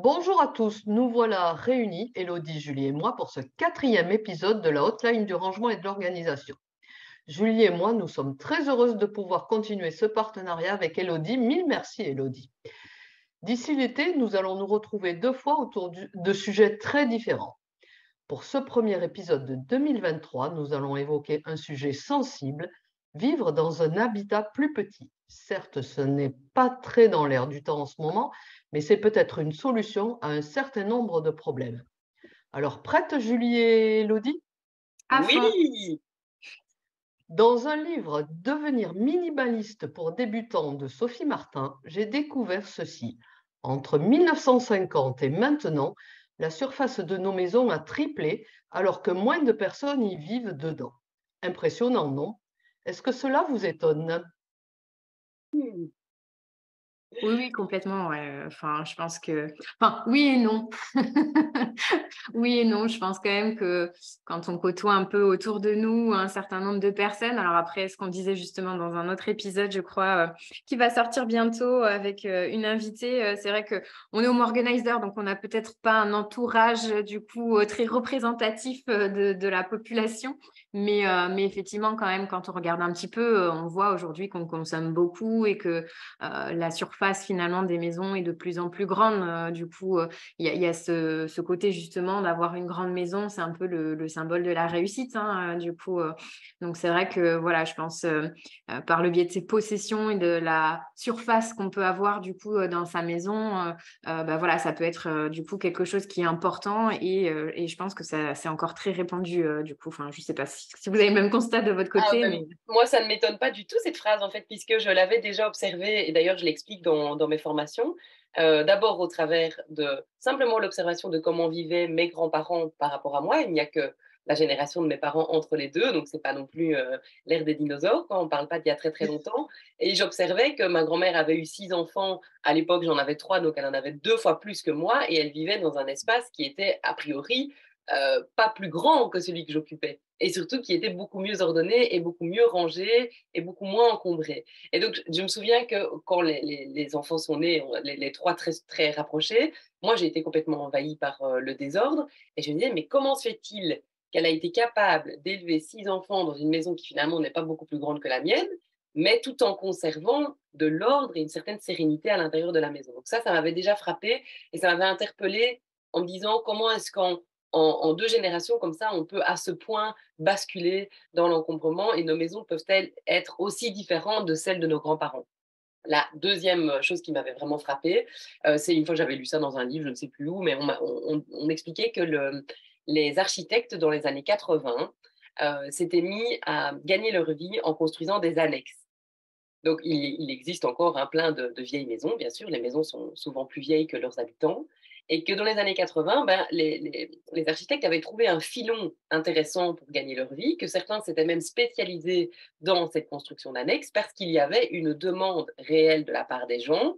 Bonjour à tous, nous voilà réunis, Elodie, Julie et moi, pour ce quatrième épisode de la hotline du rangement et de l'organisation. Julie et moi, nous sommes très heureuses de pouvoir continuer ce partenariat avec Elodie. Mille merci, Elodie. D'ici l'été, nous allons nous retrouver deux fois autour de sujets très différents. Pour ce premier épisode de 2023, nous allons évoquer un sujet sensible, vivre dans un habitat plus petit. Certes, ce n'est pas très dans l'air du temps en ce moment, mais c'est peut-être une solution à un certain nombre de problèmes. Alors, prête, Julie et Elodie? À fond. Oui! Dans un livre Devenir minimaliste pour débutants de Sophie Martin, j'ai découvert ceci. Entre 1950 et maintenant, la surface de nos maisons a triplé alors que moins de personnes y vivent dedans. Impressionnant, non? Est-ce que cela vous étonne? Mmh. Oui, oui, complètement, ouais, enfin, je pense que enfin, oui et non. Oui et non, je pense quand même que quand on côtoie un peu autour de nous un certain nombre de personnes, alors après ce qu'on disait justement dans un autre épisode, je crois, qui va sortir bientôt avec, une invitée, c'est vrai qu'on est home organizer, donc on n'a peut-être pas un entourage, du coup, très représentatif, de la population. Mais effectivement, quand même, quand on regarde un petit peu, on voit aujourd'hui qu'on consomme beaucoup et que, la surface finalement des maisons est de plus en plus grande. Du coup, il y a ce côté justement d'avoir une grande maison, c'est un peu le symbole de la réussite, hein, du coup, donc c'est vrai que voilà, je pense, par le biais de ses possessions et de la surface qu'on peut avoir du coup, dans sa maison, bah, voilà, ça peut être, du coup quelque chose qui est important et je pense que ça c'est encore très répandu, du coup. Enfin, je sais pas si vous avez le même constat de votre Ah côté, ben, mais moi, ça ne m'étonne pas du tout cette phrase en fait, puisque je l'avais déjà observée et d'ailleurs je l'explique dans mes formations. D'abord au travers de simplement l'observation de comment vivaient mes grands-parents par rapport à moi. Il n'y a que la génération de mes parents entre les deux, donc c'est pas non plus, l'ère des dinosaures, quoi. On ne parle pas d'il y a très, très longtemps et j'observais que ma grand-mère avait eu 6 enfants. À l'époque, j'en avais 3, donc elle en avait 2 fois plus que moi et elle vivait dans un espace qui était a priori, pas plus grand que celui que j'occupais et surtout qui était beaucoup mieux ordonné et beaucoup mieux rangé et beaucoup moins encombré. Et donc, je me souviens que quand les enfants sont nés, les 3 très, très rapprochés, moi, j'ai été complètement envahie par le désordre et je me disais, mais comment se fait-il qu'elle a été capable d'élever 6 enfants dans une maison qui finalement n'est pas beaucoup plus grande que la mienne, mais tout en conservant de l'ordre et une certaine sérénité à l'intérieur de la maison. Donc ça m'avait déjà frappé et ça m'avait interpellée en me disant comment est-ce qu'en 2 générations comme ça, on peut à ce point basculer dans l'encombrement et nos maisons peuvent-elles être aussi différentes de celles de nos grands-parents. La deuxième chose qui m'avait vraiment frappée, c'est une fois j'avais lu ça dans un livre, je ne sais plus où, mais on expliquait que les architectes dans les années 80 s'étaient mis à gagner leur vie en construisant des annexes. Donc il existe encore un plein de vieilles maisons, bien sûr, les maisons sont souvent plus vieilles que leurs habitants, et que dans les années 80, ben, les architectes avaient trouvé un filon intéressant pour gagner leur vie, que certains s'étaient même spécialisés dans cette construction d'annexes parce qu'il y avait une demande réelle de la part des gens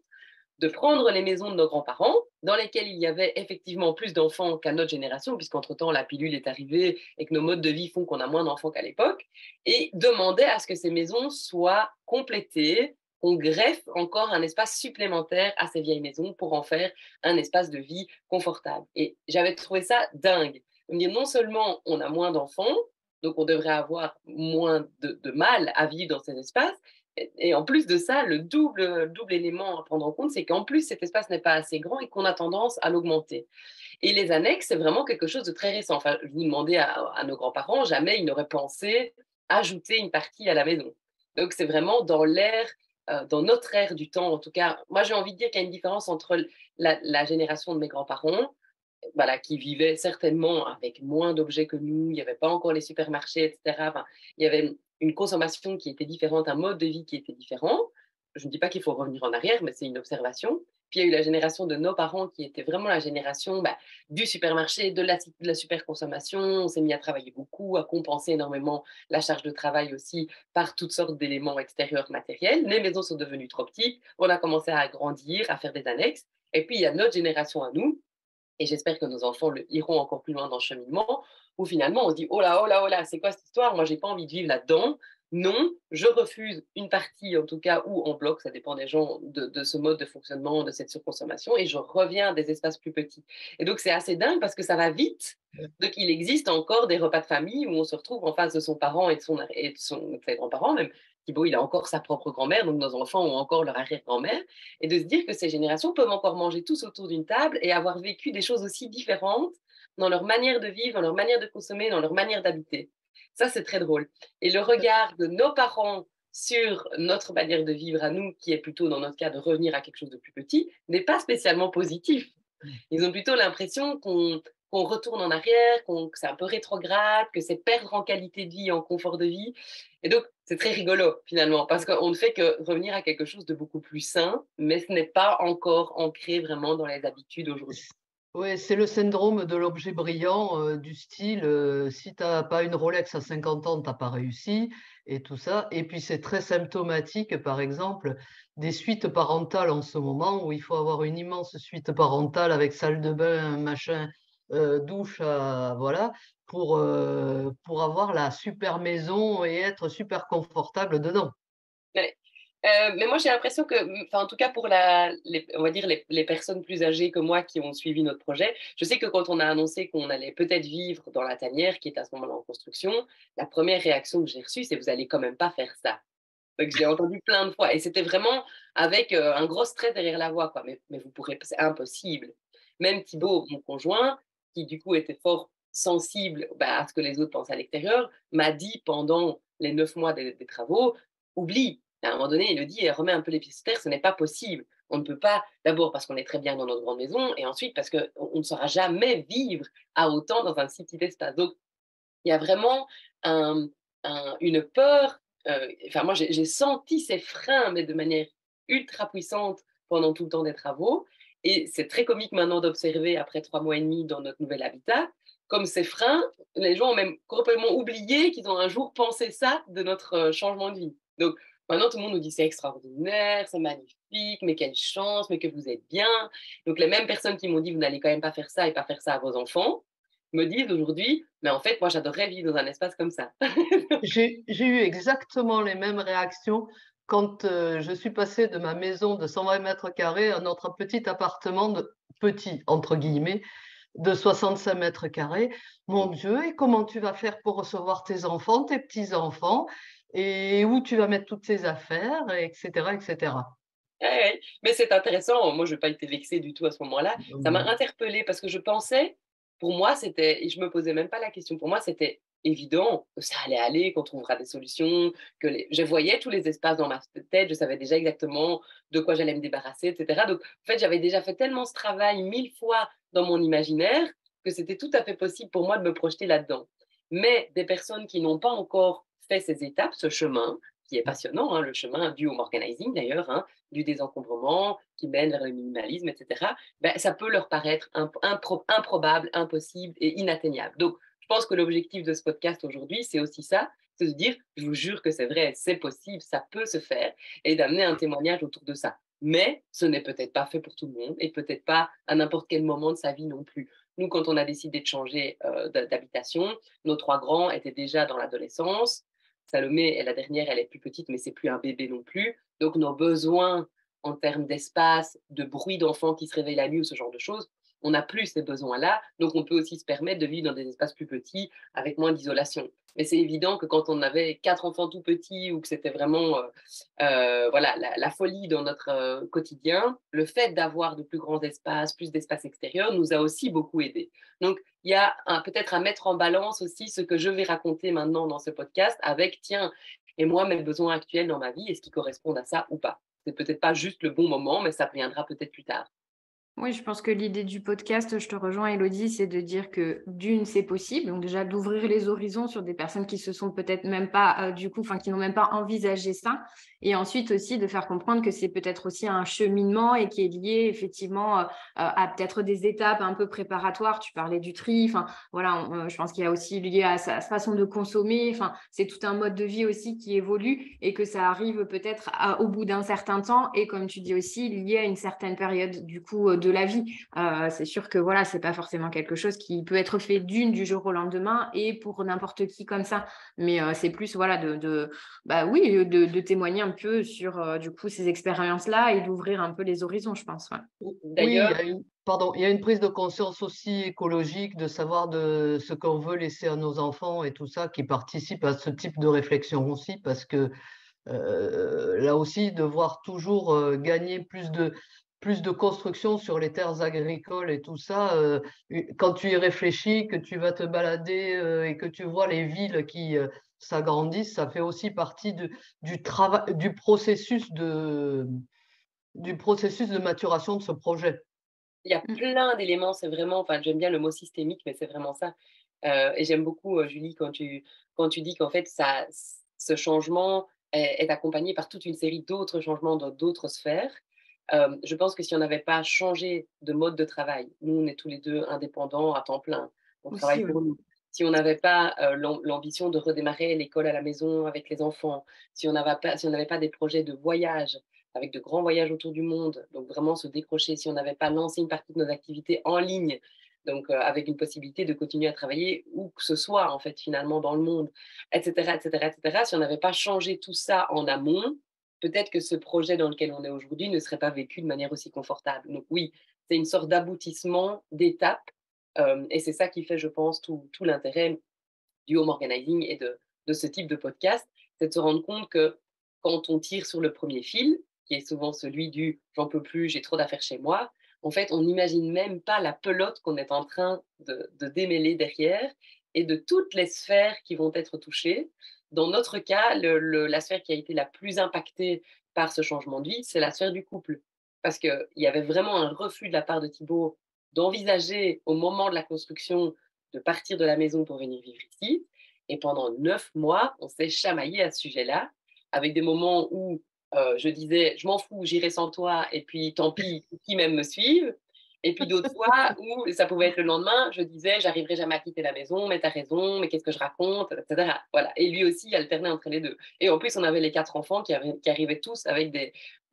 de prendre les maisons de nos grands-parents, dans lesquelles il y avait effectivement plus d'enfants qu'à notre génération, puisqu'entre-temps la pilule est arrivée et que nos modes de vie font qu'on a moins d'enfants qu'à l'époque, et demander à ce que ces maisons soient complétées, qu'on greffe encore un espace supplémentaire à ces vieilles maisons pour en faire un espace de vie confortable. Et j'avais trouvé ça dingue. De me dire non seulement on a moins d'enfants, donc on devrait avoir moins de mal à vivre dans ces espaces, et en plus de ça, le double élément à prendre en compte, c'est qu'en plus, cet espace n'est pas assez grand et qu'on a tendance à l'augmenter. Et les annexes, c'est vraiment quelque chose de très récent. Enfin, je vous demandais à nos grands-parents, jamais ils n'auraient pensé ajouter une partie à la maison. Donc, c'est vraiment dans l'ère, dans notre ère du temps, en tout cas. Moi, j'ai envie de dire qu'il y a une différence entre la génération de mes grands-parents, voilà, qui vivaient certainement avec moins d'objets que nous, il n'y avait pas encore les supermarchés, etc. Enfin, il y avait une consommation qui était différente, un mode de vie qui était différent. Je ne dis pas qu'il faut revenir en arrière, mais c'est une observation. Puis il y a eu la génération de nos parents qui était vraiment la génération du supermarché, de la superconsommation. On s'est mis à travailler beaucoup, à compenser énormément la charge de travail aussi par toutes sortes d'éléments extérieurs matériels. Les maisons sont devenues trop petites, on a commencé à agrandir, à faire des annexes. Et puis il y a notre génération à nous, et j'espère que nos enfants iront encore plus loin dans le cheminement, où finalement on se dit oh là, oh là, oh là, c'est quoi cette histoire? Moi, j'ai pas envie de vivre là-dedans. non, je refuse une partie, en tout cas, ou en bloc, ça dépend des gens, de ce mode de fonctionnement, de cette surconsommation, et je reviens à des espaces plus petits. Et donc, c'est assez dingue parce que ça va vite. Donc, il existe encore des repas de famille où on se retrouve en face de son parent et de ses grands-parents, même. Thibaut, il a encore sa propre grand-mère, donc nos enfants ont encore leur arrière-grand-mère, et de se dire que ces générations peuvent encore manger tous autour d'une table et avoir vécu des choses aussi différentes dans leur manière de vivre, dans leur manière de consommer, dans leur manière d'habiter. Ça, c'est très drôle. Et le regard de nos parents sur notre manière de vivre à nous, qui est plutôt dans notre cas de revenir à quelque chose de plus petit, n'est pas spécialement positif. Ils ont plutôt l'impression qu'on retourne en arrière, que c'est un peu rétrograde, que c'est perdre en qualité de vie, en confort de vie. Et donc, c'est très rigolo finalement, parce qu'on ne fait que revenir à quelque chose de beaucoup plus sain, mais ce n'est pas encore ancré vraiment dans les habitudes aujourd'hui. Oui, c'est le syndrome de l'objet brillant, du style, si tu n'as pas une Rolex à 50 ans, tu n'as pas réussi et tout ça. Et puis c'est très symptomatique, par exemple, des suites parentales en ce moment où il faut avoir une immense suite parentale avec salle de bain, machin, douche, voilà, pour avoir la super maison et être super confortable dedans. Ouais. Mais moi, j'ai l'impression que, enfin, en tout cas pour on va dire les personnes plus âgées que moi qui ont suivi notre projet, je sais que quand on a annoncé qu'on allait peut-être vivre dans la tanière, qui est à ce moment-là en construction, la première réaction que j'ai reçue, c'est: vous allez quand même pas faire ça. Donc, je l'ai entendu plein de fois. Et c'était vraiment avec un gros stress derrière la voix, quoi. Mais vous pourrez, c'est impossible. Même Thibaut, mon conjoint, qui du coup était fort sensible à ce que les autres pensent à l'extérieur, m'a dit pendant les 9 mois des travaux: oublie. À un moment donné, il le dit, remets un peu les pieds sur terre, ce n'est pas possible. On ne peut pas, d'abord parce qu'on est très bien dans notre grande maison, et ensuite parce qu'on ne saura jamais vivre à autant dans un si petit espace. Donc, il y a vraiment un, une peur. Enfin, moi, j'ai senti ces freins, mais de manière ultra puissante pendant tout le temps des travaux. Et c'est très comique maintenant d'observer, après 3 mois et demi dans notre nouvel habitat, comme ces freins, les gens ont même complètement oublié qu'ils ont un jour pensé ça de notre changement de vie. Donc, maintenant, tout le monde nous dit: c'est extraordinaire, c'est magnifique, mais quelle chance, mais que vous êtes bien. Donc, les mêmes personnes qui m'ont dit: vous n'allez quand même pas faire ça et pas faire ça à vos enfants, me disent aujourd'hui: mais en fait, moi, j'adorerais vivre dans un espace comme ça. J'ai eu exactement les mêmes réactions quand, je suis passée de ma maison de 120 mètres carrés à notre petit appartement de «petit» entre guillemets, de 65 mètres carrés. Mon Dieu, et comment tu vas faire pour recevoir tes enfants, tes petits-enfants? Et où tu vas mettre toutes tes affaires? Et cetera, et cetera. Ouais, ouais. Mais c'est intéressant. Moi, je n'ai pas été vexée du tout à ce moment-là. Ça m'a interpellée parce que je pensais, pour moi, c'était, et je ne me posais même pas la question, pour moi, c'était évident que ça allait aller, qu'on trouvera des solutions, je voyais tous les espaces dans ma tête, je savais déjà exactement de quoi j'allais me débarrasser, etc. Donc, en fait, j'avais déjà fait tellement ce travail 1000 fois dans mon imaginaire que c'était tout à fait possible pour moi de me projeter là-dedans. Mais des personnes qui n'ont pas encore fait ces étapes, ce chemin, qui est passionnant, hein, le chemin du home organizing d'ailleurs, hein, du désencombrement qui mène vers le minimalisme, etc., ben, ça peut leur paraître improbable, impossible et inatteignable. Donc, je pense que l'objectif de ce podcast aujourd'hui, c'est aussi ça, c'est de dire, je vous jure que c'est vrai, c'est possible, ça peut se faire, et d'amener un témoignage autour de ça. Mais ce n'est peut-être pas fait pour tout le monde, et peut-être pas à n'importe quel moment de sa vie non plus. Nous, quand on a décidé de changer d'habitation, nos 3 grands étaient déjà dans l'adolescence. Salomé est la dernière, elle est plus petite, mais c'est plus un bébé non plus. Donc, nos besoins en termes d'espace, de bruit d'enfants qui se réveillent la nuit ou ce genre de choses, on n'a plus ces besoins-là. Donc, on peut aussi se permettre de vivre dans des espaces plus petits avec moins d'isolation. Mais c'est évident que quand on avait 4 enfants tout petits ou que c'était vraiment voilà, la folie dans notre quotidien, le fait d'avoir de plus grands espaces, plus d'espaces extérieurs, nous a aussi beaucoup aidés. Donc, il y a peut-être à mettre en balance aussi ce que je vais raconter maintenant dans ce podcast avec, tiens, et moi, mes besoins actuels dans ma vie, est-ce qu'ils correspondent à ça ou pas? C'est peut-être pas juste le bon moment, mais ça viendra peut-être plus tard. Oui, je pense que l'idée du podcast, je te rejoins, Elodie, c'est de dire que d'une, c'est possible. Donc déjà, d'ouvrir les horizons sur des personnes qui se sont peut-être même pas, qui n'ont même pas envisagé ça. Et ensuite aussi de faire comprendre que c'est peut-être aussi un cheminement et qui est lié effectivement à peut-être des étapes un peu préparatoires. Tu parlais du tri. Enfin, voilà, je pense qu'il y a aussi lié à sa façon de consommer. Enfin, c'est tout un mode de vie aussi qui évolue et que ça arrive peut-être au bout d'un certain temps. Et comme tu dis aussi, lié à une certaine période du coup de la vie. C'est sûr que voilà, c'est pas forcément quelque chose qui peut être fait du jour au lendemain et pour n'importe qui comme ça. Mais c'est plus voilà bah oui, de témoigner un peu sur du coup ces expériences-là et d'ouvrir un peu les horizons, je pense. Ouais. Oui, il D'ailleurs, y a une pardon, il y a une prise de conscience aussi écologique, de savoir de ce qu'on veut laisser à nos enfants et tout ça, qui participe à ce type de réflexion aussi, parce que, là aussi, devoir toujours, gagner plus de construction sur les terres agricoles et tout ça, quand tu y réfléchis, que tu vas te balader, et que tu vois les villes qui, s'agrandissent, ça fait aussi partie du travail du processus de maturation de ce projet. il y a Mmh. plein d'éléments, c'est vraiment, enfin, j'aime bien le mot systémique, mais c'est vraiment ça. Et j'aime beaucoup, Julie, quand tu dis qu'en fait, ce changement est accompagné par toute une série d'autres changements dans d'autres sphères. Je pense que si on n'avait pas changé de mode de travail, nous, on est tous les deux indépendants à temps plein, on travaille Aussi, ouais. pour nous. Si on n'avait pas l'ambition de redémarrer l'école à la maison avec les enfants, si on n'avait pas des projets de voyage, avec de grands voyages autour du monde, donc vraiment se décrocher, si on n'avait pas lancé une partie de nos activités en ligne, donc avec une possibilité de continuer à travailler où que ce soit en fait finalement dans le monde, etc., etc., etc. Si on n'avait pas changé tout ça en amont, peut-être que ce projet dans lequel on est aujourd'hui ne serait pas vécu de manière aussi confortable. Donc oui, c'est une sorte d'aboutissement, d'étape, et c'est ça qui fait, je pense, tout l'intérêt du home organizing et de ce type de podcast, c'est de se rendre compte que quand on tire sur le premier fil, qui est souvent celui du j'en peux plus, j'ai trop d'affaires chez moi, en fait, on n'imagine même pas la pelote qu'on est en train de démêler derrière et de toutes les sphères qui vont être touchées. Dans notre cas, la sphère qui a été la plus impactée par ce changement de vie, c'est la sphère du couple. Parce qu'il y avait vraiment un refus de la part de Thibaut d'envisager au moment de la construction de partir de la maison pour venir vivre ici. Et pendant 9 mois, on s'est chamaillé à ce sujet-là, avec des moments où je disais, je m'en fous, j'irai sans toi, et puis tant pis, qui m'aime me suivre. Et puis d'autres fois où ça pouvait être le lendemain, je disais, j'arriverai jamais à quitter la maison, mais t'as raison, mais qu'est-ce que je raconte, etc. Voilà. Et lui aussi, il alternait entre les deux. Et en plus, on avait les 4 enfants qui arrivaient tous avec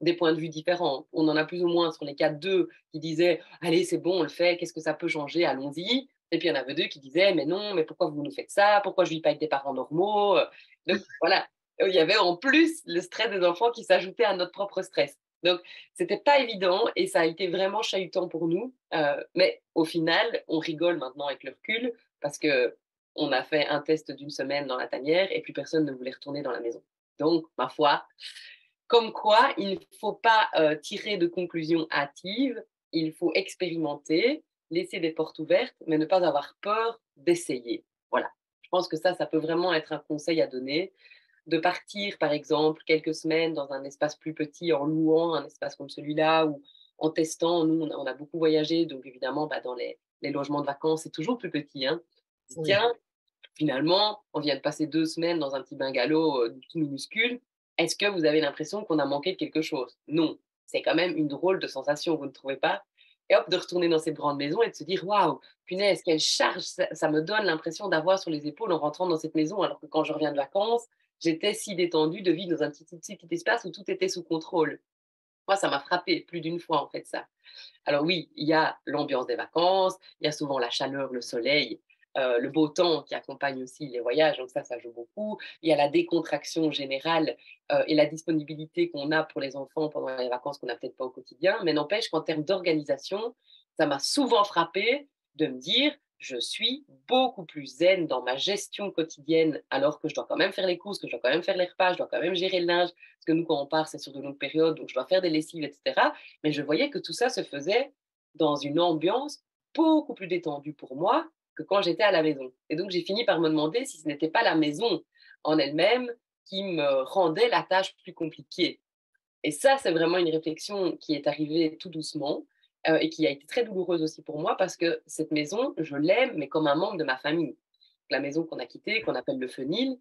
des points de vue différents. On en a plus ou moins sur les 4, 2 qui disaient, allez, c'est bon, on le fait, qu'est-ce que ça peut changer, allons-y. Et puis il y en avait 2 qui disaient, mais non, mais pourquoi vous nous faites ça? Pourquoi je ne vis pas avec des parents normaux? Donc voilà, il y avait en plus le stress des enfants qui s'ajoutait à notre propre stress. Donc c'était pas évident et ça a été vraiment chahutant pour nous. Mais au final, on rigole maintenant avec le recul parce que on a fait un test d'une semaine dans la tanière et plus personne ne voulait retourner dans la maison. Donc, ma foi, comme quoi il ne faut pas tirer de conclusions hâtives, il faut expérimenter, laisser des portes ouvertes, mais ne pas avoir peur d'essayer. Voilà. Je pense que ça peut vraiment être un conseil à donner, de partir, par exemple, quelques semaines dans un espace plus petit en louant un espace comme celui-là ou en testant. Nous, on a beaucoup voyagé, donc évidemment, bah, dans les logements de vacances, c'est toujours plus petit. Hein. Oui. Tiens, finalement, on vient de passer 2 semaines dans un petit bungalow tout minuscule. Est-ce que vous avez l'impression qu'on a manqué de quelque chose? Non. C'est quand même une drôle de sensation, vous ne trouvez pas? Et hop, de retourner dans cette grande maison et de se dire, waouh, punaise, quelle charge ça me donne l'impression d'avoir sur les épaules en rentrant dans cette maison, alors que quand je reviens de vacances, j'étais si détendue de vivre dans un petit espace où tout était sous contrôle. Moi, ça m'a frappé plus d'une fois, en fait, ça. Alors oui, il y a l'ambiance des vacances, il y a souvent la chaleur, le soleil, le beau temps qui accompagne aussi les voyages, donc ça joue beaucoup. Il y a la décontraction générale et la disponibilité qu'on a pour les enfants pendant les vacances qu'on n'a peut-être pas au quotidien, mais n'empêche qu'en termes d'organisation, ça m'a souvent frappé de me dire, je suis beaucoup plus zen dans ma gestion quotidienne, alors que je dois quand même faire les courses, que je dois quand même faire les repas, je dois quand même gérer le linge, parce que nous, quand on part, c'est sur de longues périodes, donc je dois faire des lessives, etc. Mais je voyais que tout ça se faisait dans une ambiance beaucoup plus détendue pour moi que quand j'étais à la maison. Et donc, j'ai fini par me demander si ce n'était pas la maison en elle-même qui me rendait la tâche plus compliquée. Et ça, c'est vraiment une réflexion qui est arrivée tout doucement et qui a été très douloureuse aussi pour moi parce que cette maison, je l'aime, mais comme un membre de ma famille. La maison qu'on a quittée, qu'on appelle le Fenil,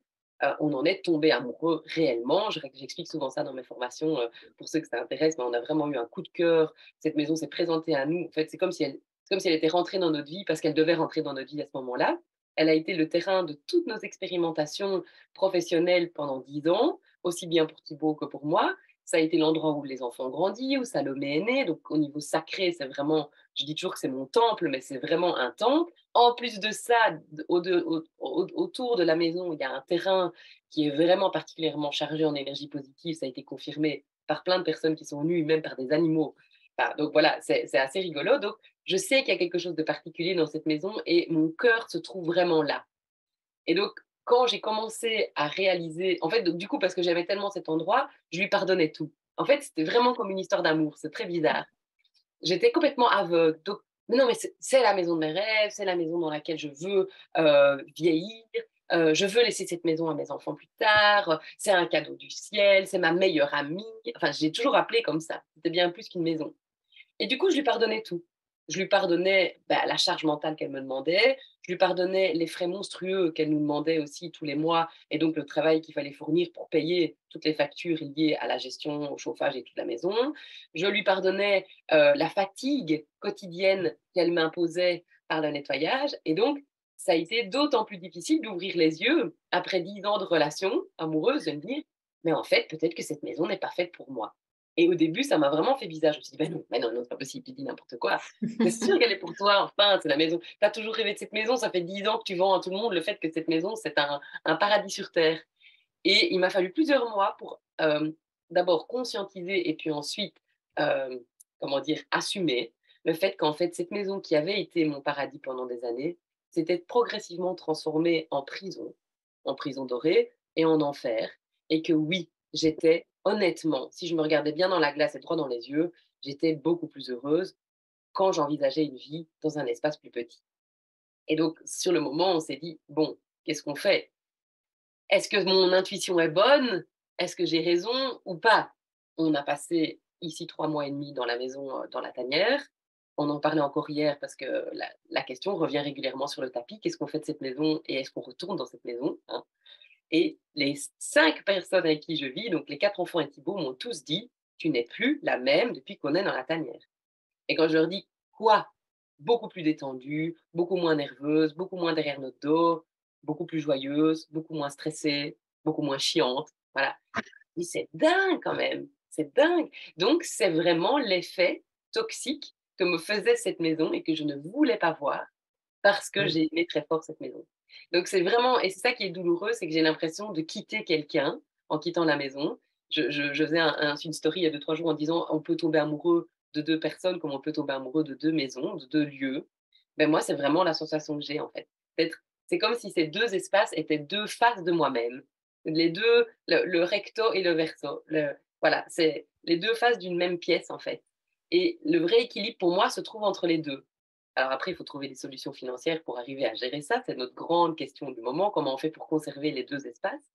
on en est tombé amoureux réellement. J'explique souvent ça dans mes formations pour ceux que ça intéresse, mais on a vraiment eu un coup de cœur. Cette maison s'est présentée à nous. En fait, c'est comme si elle était rentrée dans notre vie parce qu'elle devait rentrer dans notre vie à ce moment-là. Elle a été le terrain de toutes nos expérimentations professionnelles pendant 10 ans, aussi bien pour Thibaut que pour moi. ça a été l'endroit où les enfants ont grandi, où Salomé est née. Donc, au niveau sacré, c'est vraiment, je dis toujours que c'est mon temple, mais c'est vraiment un temple. En plus de ça, autour de la maison, il y a un terrain qui est vraiment particulièrement chargé en énergie positive. Ça a été confirmé par plein de personnes qui sont venues, même par des animaux. Enfin, donc voilà, c'est assez rigolo. Donc, je sais qu'il y a quelque chose de particulier dans cette maison et mon cœur se trouve vraiment là. Et donc, quand j'ai commencé à réaliser, en fait, donc, du coup, parce que j'aimais tellement cet endroit, je lui pardonnais tout. En fait, c'était vraiment comme une histoire d'amour, c'est très bizarre. J'étais complètement aveugle. Donc, mais non, mais c'est la maison de mes rêves, c'est la maison dans laquelle je veux vieillir. Je veux laisser cette maison à mes enfants plus tard. C'est un cadeau du ciel, c'est ma meilleure amie. Enfin, j'ai toujours appelé comme ça. C'était bien plus qu'une maison. Et du coup, je lui pardonnais tout. Je lui pardonnais la charge mentale qu'elle me demandait, je lui pardonnais les frais monstrueux qu'elle nous demandait aussi tous les mois, et donc le travail qu'il fallait fournir pour payer toutes les factures liées à la gestion, au chauffage et toute la maison. Je lui pardonnais la fatigue quotidienne qu'elle m'imposait par le nettoyage, et donc ça a été d'autant plus difficile d'ouvrir les yeux après 10 ans de relation amoureuse, de me dire, mais en fait, peut-être que cette maison n'est pas faite pour moi. Et au début, ça m'a vraiment fait bizarre. Je me suis dit, mais non, non, c'est pas possible, tu dis n'importe quoi. C'est sûr qu'elle est pour toi, enfin, c'est la maison. Tu as toujours rêvé de cette maison, ça fait 10 ans que tu vends à tout le monde le fait que cette maison, c'est un paradis sur Terre. Et il m'a fallu plusieurs mois pour d'abord conscientiser et puis ensuite, euh, comment dire, assumer le fait qu'en fait, cette maison qui avait été mon paradis pendant des années, s'était progressivement transformée en prison dorée et en enfer. Et que oui, j'étais honnêtement, si je me regardais bien dans la glace et droit dans les yeux, j'étais beaucoup plus heureuse quand j'envisageais une vie dans un espace plus petit. Et donc, sur le moment, on s'est dit, bon, qu'est-ce qu'on fait? Est-ce que mon intuition est bonne? Est-ce que j'ai raison ou pas? On a passé ici 3 mois et demi dans la maison, dans la tanière. On en parlait encore hier parce que la question revient régulièrement sur le tapis. Qu'est-ce qu'on fait de cette maison et est-ce qu'on retourne dans cette maison, hein? Et les 5 personnes avec qui je vis, donc les 4 enfants et Thibaut, m'ont tous dit, tu n'es plus la même depuis qu'on est dans la tanière. Et quand je leur dis quoi? Beaucoup plus détendue, beaucoup moins nerveuse, beaucoup moins derrière notre dos, beaucoup plus joyeuse, beaucoup moins stressée, beaucoup moins chiante. Voilà. Je dis, c'est dingue quand même, c'est dingue. Donc, c'est vraiment l'effet toxique que me faisait cette maison et que je ne voulais pas voir parce que Oui. j'ai aimé très fort cette maison. Donc, c'est vraiment, et c'est ça qui est douloureux, c'est que j'ai l'impression de quitter quelqu'un en quittant la maison. Je faisais une story il y a 2, 3 jours en disant on peut tomber amoureux de 2 personnes comme on peut tomber amoureux de 2 maisons, de 2 lieux. Ben moi, c'est vraiment la sensation que j'ai en fait. C'est comme si ces 2 espaces étaient 2 faces de moi-même. Les deux, le recto et le verso. Voilà, c'est les 2 faces d'une même pièce en fait. Et le vrai équilibre pour moi se trouve entre les deux. Alors après, il faut trouver des solutions financières pour arriver à gérer ça. C'est notre grande question du moment, comment on fait pour conserver les 2 espaces.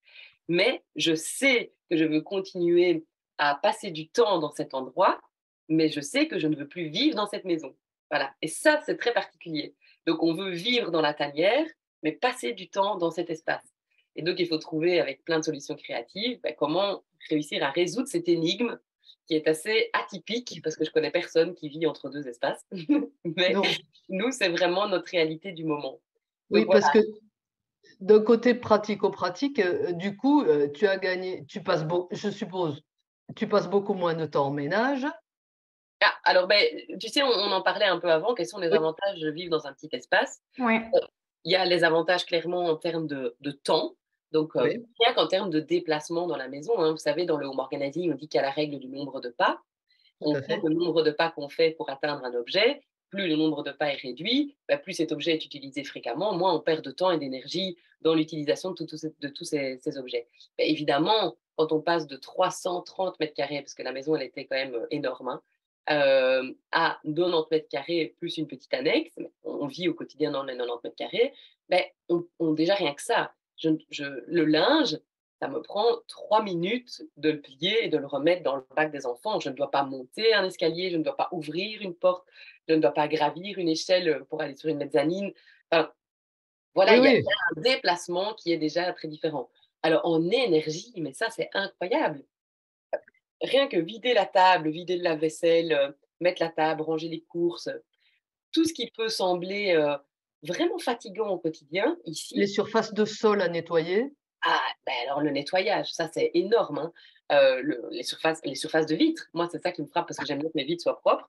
Mais je sais que je veux continuer à passer du temps dans cet endroit, mais je sais que je ne veux plus vivre dans cette maison. Voilà. Et ça, c'est très particulier. Donc, on veut vivre dans la tanière, mais passer du temps dans cet espace. Et donc, il faut trouver, avec plein de solutions créatives, comment réussir à résoudre cette énigme qui est assez atypique, parce que je connais personne qui vit entre 2 espaces. Mais Non. nous, c'est vraiment notre réalité du moment. Oui, Donc voilà. parce que d'un côté pratico-pratique, du coup, tu as gagné, je suppose, tu passes beaucoup moins de temps en ménage. Ah, alors, tu sais, on en parlait un peu avant. Quels sont les Oui, avantages de vivre dans un petit espace? Ouais. Il y a les avantages clairement en termes de temps. Donc, oui, rien qu'en termes de déplacement dans la maison, hein. Vous savez, dans le home organizing, on dit qu'il y a la règle du nombre de pas. tout On à compte fait. le nombre de pas qu'on fait pour atteindre un objet. Plus le nombre de pas est réduit, plus cet objet est utilisé fréquemment, moins on perd de temps et d'énergie dans l'utilisation de tous ces objets. Évidemment, quand on passe de 330 mètres carrés, parce que la maison, elle était quand même énorme, hein, à 90 mètres carrés plus une petite annexe, on vit au quotidien dans les 90 mètres carrés, déjà rien que ça, le linge, ça me prend 3 minutes de le plier et de le remettre dans le bac des enfants. Je ne dois pas monter un escalier, je ne dois pas ouvrir une porte, je ne dois pas gravir une échelle pour aller sur une mezzanine. Enfin, voilà, Oui, il y a oui, un déplacement qui est déjà très différent. Alors, en énergie, mais ça, c'est incroyable. Rien que vider la table, vider le lave-vaisselle, mettre la table, ranger les courses, tout ce qui peut sembler vraiment fatigant au quotidien, les ici, surfaces de sol à nettoyer. ah, alors le nettoyage, ça c'est énorme, hein. les surfaces de vitres. Moi, c'est ça qui me frappe parce que j'aime bien que mes vitres soient propres,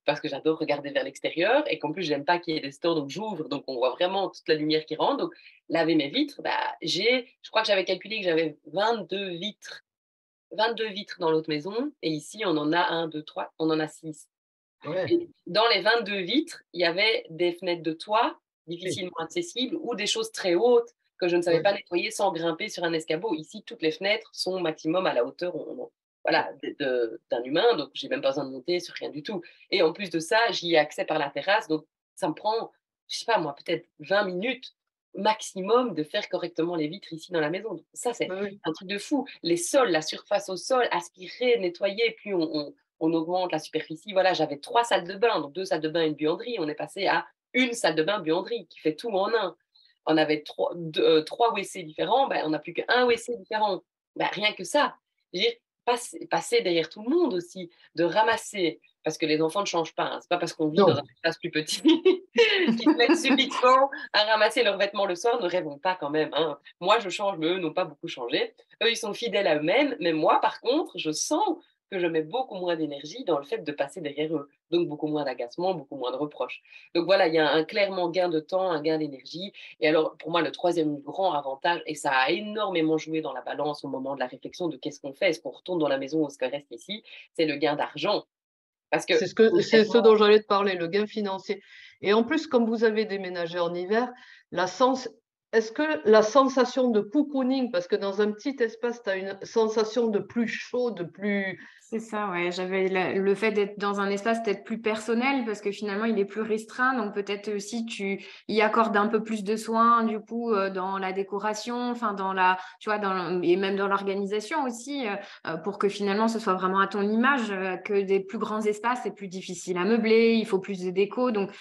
parce que j'adore regarder vers l'extérieur et qu'en plus, j'aime pas qu'il y ait des stores, donc j'ouvre, donc on voit vraiment toute la lumière qui rentre. Donc, laver mes vitres, je crois que j'avais calculé que j'avais 22 vitres dans l'autre maison et ici, on en a 1, 2, 3, on en a 6. Ouais. Et dans les 22 vitres, il y avait des fenêtres de toit Oui. difficilement accessibles ou des choses très hautes que je ne savais Ouais. pas nettoyer sans grimper sur un escabeau. Ici, toutes les fenêtres sont maximum à la hauteur voilà, d'un humain, donc j'ai même pas besoin de monter sur rien du tout. Et en plus de ça, j'y ai accès par la terrasse, donc ça me prend, je sais pas moi, peut-être 20 minutes maximum de faire correctement les vitres ici dans la maison. Donc ça, c'est Ouais, ouais. un truc de fou. Les sols, la surface au sol, aspirer, nettoyer, plus on augmente la superficie. Voilà, j'avais 3 salles de bain, donc 2 salles de bain et une buanderie. On est passé à une salle de bain buanderie qui fait tout en un. On avait 3 WC différents, on n'a plus qu'un WC différent. Rien que ça, je veux dire, passer derrière tout le monde aussi, de ramasser, parce que les enfants ne changent pas. Hein. C'est pas parce qu'on vit dans un Non. espace plus petit qu'ils se mettent subitement à ramasser leurs vêtements le soir. Ne rêvons pas quand même. Hein. Moi, je change, mais eux n'ont pas beaucoup changé. Eux, ils sont fidèles à eux-mêmes. Mais moi, par contre, je sens que je mets beaucoup moins d'énergie dans le fait de passer derrière eux. Donc, beaucoup moins d'agacement, beaucoup moins de reproches. Donc, voilà, il y a un clairement gain de temps, un gain d'énergie. Et alors, pour moi, le troisième grand avantage, et ça a énormément joué dans la balance au moment de la réflexion de qu'est-ce qu'on fait, est-ce qu'on retourne dans la maison ou est-ce qu'on reste ici, c'est le gain d'argent. Parce que C'est ce concrètement, dont j'allais te parler, le gain financier. Et en plus, comme vous avez déménagé en hiver, la sens est-ce que la sensation de cocooning, parce que dans un petit espace, tu as une sensation de plus chaud, de plus C'est ça, ouais. J'avais le fait d'être dans un espace peut-être plus personnel parce que finalement, il est plus restreint. Donc, peut-être aussi, tu y accordes un peu plus de soin, du coup, dans la décoration, enfin, tu vois, et même dans l'organisation aussi, pour que finalement, ce soit vraiment à ton image, que des plus grands espaces, c'est plus difficile à meubler, il faut plus de déco. Donc,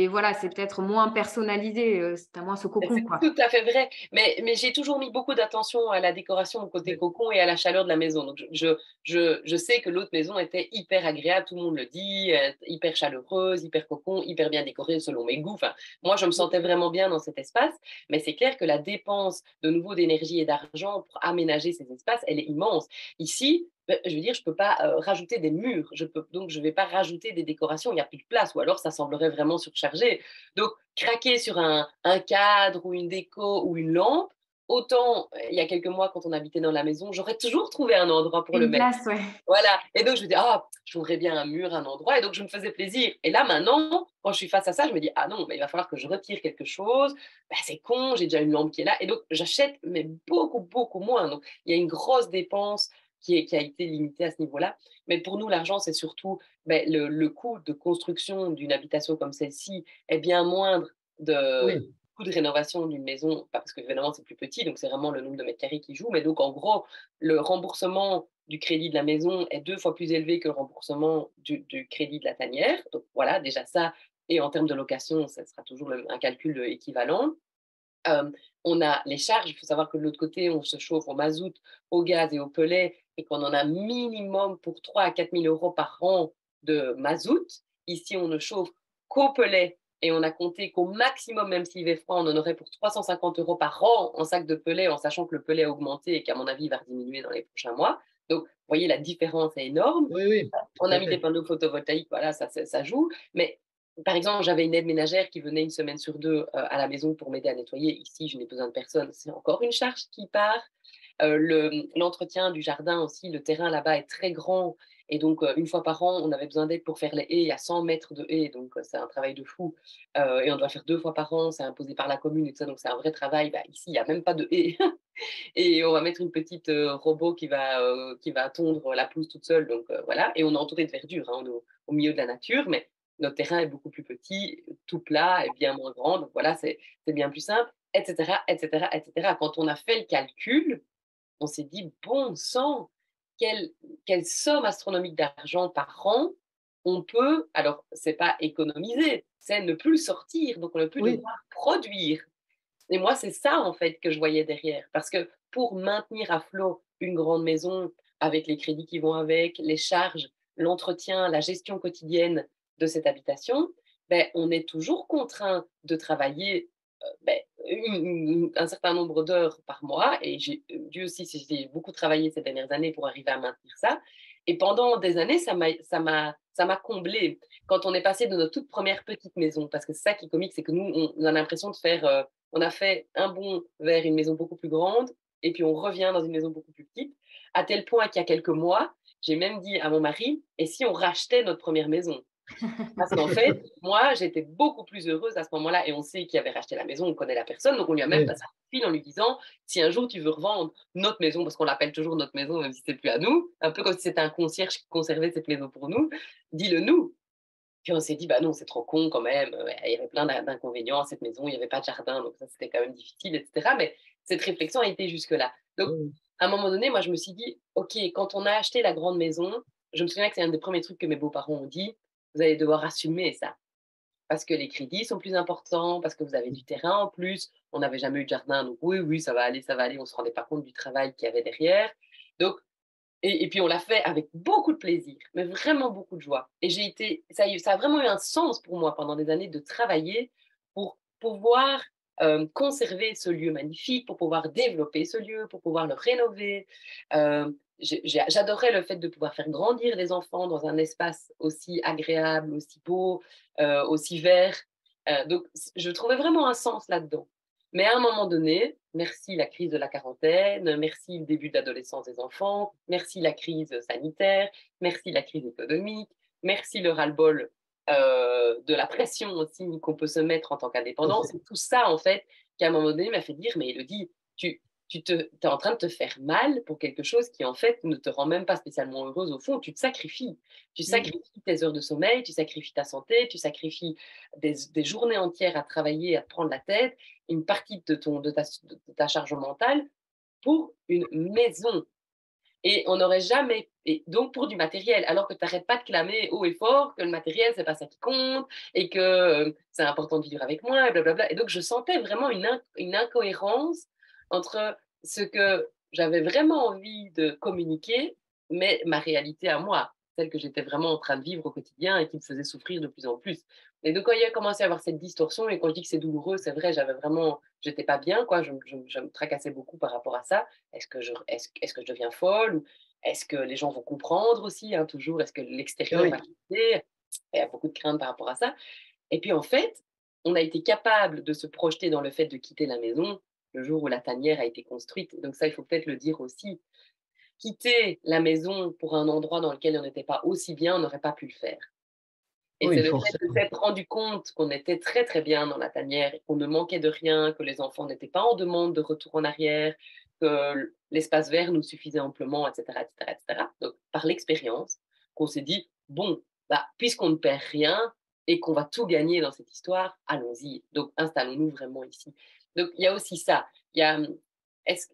voilà, c'est peut-être moins personnalisé, c'est à moins ce cocon, c'est quoi. tout à fait vrai, mais j'ai toujours mis beaucoup d'attention à la décoration, au côté oui, cocon et à la chaleur de la maison. Donc je sais que l'autre maison était hyper agréable, tout le monde le dit, hyper chaleureuse, hyper cocon, hyper bien décorée selon mes goûts. Enfin, moi, je me sentais vraiment bien dans cet espace, mais c'est clair que la dépense de nouveau d'énergie et d'argent pour aménager ces espaces, elle est immense. Ici, je veux dire, je peux pas rajouter des murs, donc je vais pas rajouter des décorations, il n'y a plus de place, ou alors ça semblerait vraiment surchargé. Donc, craquer sur un cadre ou une déco ou une lampe, autant il y a quelques mois, quand on habitait dans la maison, j'aurais toujours trouvé un endroit pour le Une mettre. place, ouais. Voilà. Et donc, je me dis, ah, je voudrais bien un mur, un endroit. Et donc, je me faisais plaisir. Et là, maintenant, quand je suis face à ça, je me dis, ah non, mais il va falloir que je retire quelque chose. C'est con, j'ai déjà une lampe qui est là. Et donc, j'achète, mais beaucoup, beaucoup moins. Donc, il y a une grosse dépense qui a été limitée à ce niveau-là. Mais pour nous, l'argent, c'est surtout le coût de construction d'une habitation comme celle-ci est bien moindre de oui, coût de rénovation d'une maison, pas parce que évidemment c'est plus petit, donc c'est vraiment le nombre de mètres carrés qui joue, mais donc en gros, le remboursement du crédit de la maison est 2 fois plus élevé que le remboursement du crédit de la tanière. Donc voilà, déjà ça, et en termes de location, ça sera toujours un calcul équivalent. Euh, on a les charges, il faut savoir que de l'autre côté, on se chauffe au mazout, au gaz et au pellet, et qu'on en a minimum pour 3 à 4 000 euros par an de mazout. Ici, on ne chauffe qu'au pellet, et on a compté qu'au maximum, même s'il fait froid, on en aurait pour 350 euros par an en sac de pellet, en sachant que le pellet a augmenté et qu'à mon avis, il va diminuer dans les prochains mois. Donc, vous voyez, la différence est énorme. oui, oui, On tout a à mis des fait. panneaux photovoltaïques, voilà, ça joue. Mais par exemple, j'avais une aide ménagère qui venait une semaine sur deux à la maison pour m'aider à nettoyer. Ici, je n'ai besoin de personne. C'est encore une charge qui part. L'entretien du jardin aussi, le terrain là-bas est très grand. Et donc, une fois par an, on avait besoin d'aide pour faire les haies. Il y a 100 mètres de haies, donc c'est un travail de fou. Et on doit le faire 2 fois par an, c'est imposé par la commune et tout ça, donc c'est un vrai travail. Ici, il n'y a même pas de haies. Et on va mettre une petite robot qui va tondre la pelouse toute seule. Donc voilà. Et on est entouré de verdure, hein, on est au milieu de la nature, mais notre terrain est beaucoup plus petit, tout plat et bien moins grand. Donc voilà, c'est bien plus simple, etc., etc., etc. Quand on a fait le calcul, on s'est dit, bon sang, quelle, quelle somme astronomique d'argent par an on peut, alors c'est pas économiser, c'est ne plus sortir, donc on ne plus Oui, devoir produire. Et moi, c'est ça, en fait, que je voyais derrière. Parce que pour maintenir à flot une grande maison, avec les crédits qui vont avec, les charges, l'entretien, la gestion quotidienne de cette habitation, on est toujours contraint de travailler un certain nombre d'heures par mois et Dieu aussi, si j'ai beaucoup travaillé ces dernières années pour arriver à maintenir ça. Et pendant des années, ça m'a comblée. Quand on est passé de notre toute première petite maison, parce que c'est ça qui est comique, c'est que nous, on a l'impression de faire, on a fait un bond vers une maison beaucoup plus grande et puis on revient dans une maison beaucoup plus petite, à tel point qu'il y a quelques mois, j'ai même dit à mon mari, et si on rachetait notre première maison? Parce qu'en fait, moi, j'étais beaucoup plus heureuse à ce moment-là et on sait qui avait racheté la maison, on connaît la personne, donc on lui a même Oui. passé un coup de fil en lui disant si un jour tu veux revendre notre maison, parce qu'on l'appelle toujours notre maison, même si c'est plus à nous, un peu comme si c'était un concierge qui conservait cette maison pour nous, dis-le nous. Puis on s'est dit, bah non, c'est trop con quand même, il y avait plein d'inconvénients à cette maison, il n'y avait pas de jardin, donc ça c'était quand même difficile, etc. Mais cette réflexion a été jusque-là. Donc, Oui. à un moment donné, moi je me suis dit, ok, quand on a acheté la grande maison, je me souviens que c'est un des premiers trucs que mes beaux-parents ont dit, vous allez devoir assumer ça. Parce que les crédits sont plus importants, parce que vous avez du terrain en plus. On n'avait jamais eu de jardin, donc oui, oui, ça va aller, ça va aller. On ne se rendait pas compte du travail qu'il y avait derrière. Donc, et puis on l'a fait avec beaucoup de plaisir, mais vraiment beaucoup de joie. Et ça a vraiment eu un sens pour moi pendant des années de travailler pour pouvoir conserver ce lieu magnifique, pour pouvoir développer ce lieu, pour pouvoir le rénover. Euh, J'adorais le fait de pouvoir faire grandir les enfants dans un espace aussi agréable, aussi beau, aussi vert. Donc, je trouvais vraiment un sens là-dedans. Mais à un moment donné, merci la crise de la quarantaine, merci le début de l'adolescence des enfants, merci la crise sanitaire, merci la crise économique, merci le ras-le-bol de la pression aussi qu'on peut se mettre en tant qu'indépendant. C'est tout ça, en fait, qui à un moment donné m'a fait dire, mais Élodie, tu es en train de te faire mal pour quelque chose qui, en fait, ne te rend même pas spécialement heureuse au fond. Tu te sacrifies. Tu sacrifies tes heures de sommeil, tu sacrifies ta santé, tu sacrifies des journées entières à travailler, à te prendre la tête, une partie de ta charge mentale pour une maison. Et on n'aurait jamais, et donc pour du matériel, alors que tu n'arrêtes pas de clamer haut et fort que le matériel, c'est pas ça qui compte, et que c'est important de vivre avec moi, et blablabla. Et donc je sentais vraiment une incohérence entre ce que j'avais vraiment envie de communiquer, mais ma réalité à moi, celle que j'étais vraiment en train de vivre au quotidien et qui me faisait souffrir de plus en plus. Et donc quand il a commencé à avoir cette distorsion, et quand je dis que c'est douloureux, c'est vrai, j'étais pas bien, quoi, je me tracassais beaucoup par rapport à ça. Est-ce que je deviens folle ou est-ce que les gens vont comprendre aussi, hein, toujours? Est-ce que l'extérieur va Oui. quitter? Il y a beaucoup de craintes par rapport à ça. Et puis en fait, on a été capable de se projeter dans le fait de quitter la maison le jour où la tanière a été construite. Donc ça, il faut peut-être le dire aussi. Quitter la maison pour un endroit dans lequel on n'était pas aussi bien, on n'aurait pas pu le faire. Et Oui, c'est le fait de forcément. s'être rendu compte qu'on était très très bien dans la tanière, qu'on ne manquait de rien, que les enfants n'étaient pas en demande de retour en arrière, que l'espace vert nous suffisait amplement, etc., etc., etc. Donc, par l'expérience, qu'on s'est dit, bon, bah, puisqu'on ne perd rien et qu'on va tout gagner dans cette histoire, allons-y. Donc, installons-nous vraiment ici. Donc, il y a aussi ça. Il y a,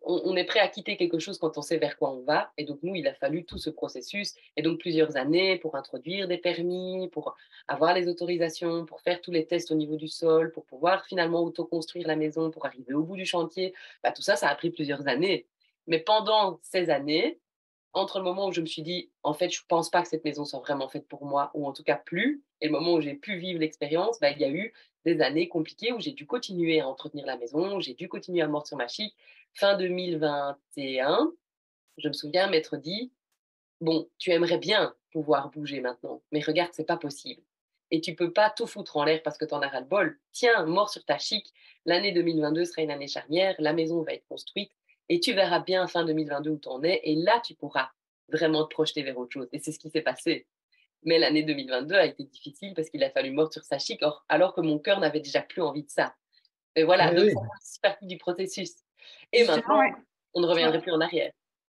on est prêt à quitter quelque chose quand on sait vers quoi on va. Et donc, nous, il a fallu tout ce processus et donc plusieurs années pour introduire des permis, pour avoir les autorisations, pour faire tous les tests au niveau du sol, pour pouvoir finalement autoconstruire la maison, pour arriver au bout du chantier. Bah, tout ça, ça a pris plusieurs années. Mais pendant ces années, entre le moment où je me suis dit, en fait, je ne pense pas que cette maison soit vraiment faite pour moi, ou en tout cas plus, et le moment où j'ai pu vivre l'expérience, bah, il y a eu des années compliquées où j'ai dû continuer à entretenir la maison, j'ai dû continuer à amortir ma chic. Fin 2021, je me souviens m'être dit, bon, tu aimerais bien pouvoir bouger maintenant, mais regarde, c'est pas possible. Et tu peux pas tout foutre en l'air parce que tu en as ras-le-bol. Tiens, mort sur ta chic, l'année 2022 sera une année charnière, la maison va être construite et tu verras bien fin 2022 où tu en es et là, tu pourras vraiment te projeter vers autre chose. Et c'est ce qui s'est passé. Mais l'année 2022 a été difficile parce qu'il a fallu mort sur sa chic, alors que mon cœur n'avait déjà plus envie de ça. Et voilà, Oui, donc oui. ça fait aussi partie du processus. Et Justement, maintenant, ouais. on ne Toi, reviendrait plus en arrière.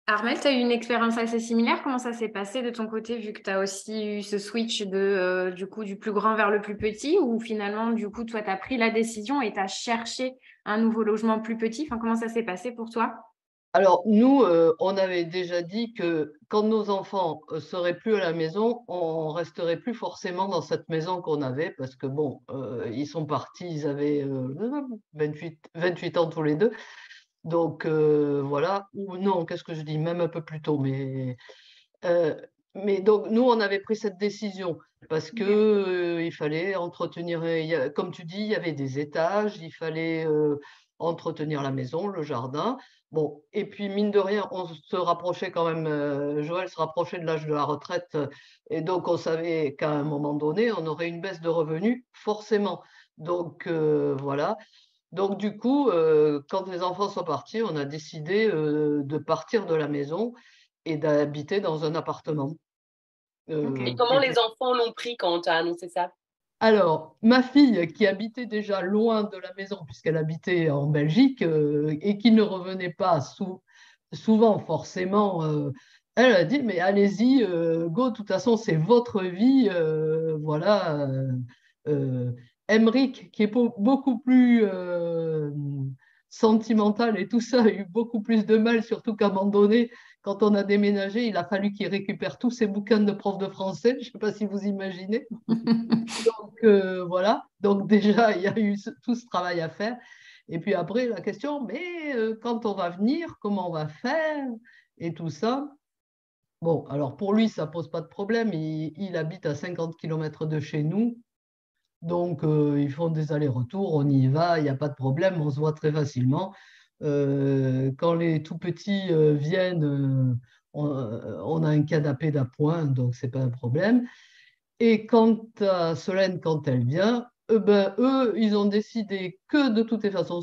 Armel, tu as eu une expérience assez similaire. Comment ça s'est passé de ton côté, vu que tu as aussi eu ce switch du coup, du plus grand vers le plus petit, ou finalement, du coup, toi, tu as pris la décision et tu as cherché un nouveau logement plus petit. Enfin, comment ça s'est passé pour toi? Alors, nous, on avait déjà dit que quand nos enfants seraient plus à la maison, on resterait plus forcément dans cette maison qu'on avait parce que bon, ils sont partis, ils avaient 28 ans tous les deux. Donc voilà, ou non, qu'est-ce que je dis, même un peu plus tôt, euh, mais donc nous, on avait pris cette décision parce que Ok. il fallait entretenir, comme tu dis, il y avait des étages, il fallait entretenir la maison, le jardin. Bon, et puis mine de rien, on se rapprochait quand même, Joël se rapprochait de l'âge de la retraite, et donc on savait qu'à un moment donné, on aurait une baisse de revenus forcément. Donc voilà. Donc du coup, quand les enfants sont partis, on a décidé, de partir de la maison et d'habiter dans un appartement, Et qui comment les était enfants l'ont pris quand tu as annoncé ça? alors, ma fille qui habitait déjà loin de la maison puisqu'elle habitait en Belgique, et qui ne revenait pas souvent forcément, elle a dit: «Mais allez-y, go, de toute façon, c'est votre vie, voilà». Heu, Emeric, qui est beaucoup plus, sentimental et tout ça, a eu beaucoup plus de mal, surtout qu'à un moment donné, quand on a déménagé, il a fallu qu'il récupère tous ses bouquins de prof de français. Je ne sais pas si vous imaginez? Donc voilà, donc déjà, il y a eu tout ce travail à faire. Et puis après, la question, mais quand on va venir, comment on va faire et tout ça. Bon, alors pour lui, ça ne pose pas de problème. Il habite à 50 kilomètres de chez nous. Donc, ils font des allers-retours, on y va, il n'y a pas de problème, on se voit très facilement. Quand les tout petits viennent, on a un canapé d'appoint, donc ce n'est pas un problème. Et quant à Solène, quand elle vient, ben, eux, ils ont décidé que de toutes les façons,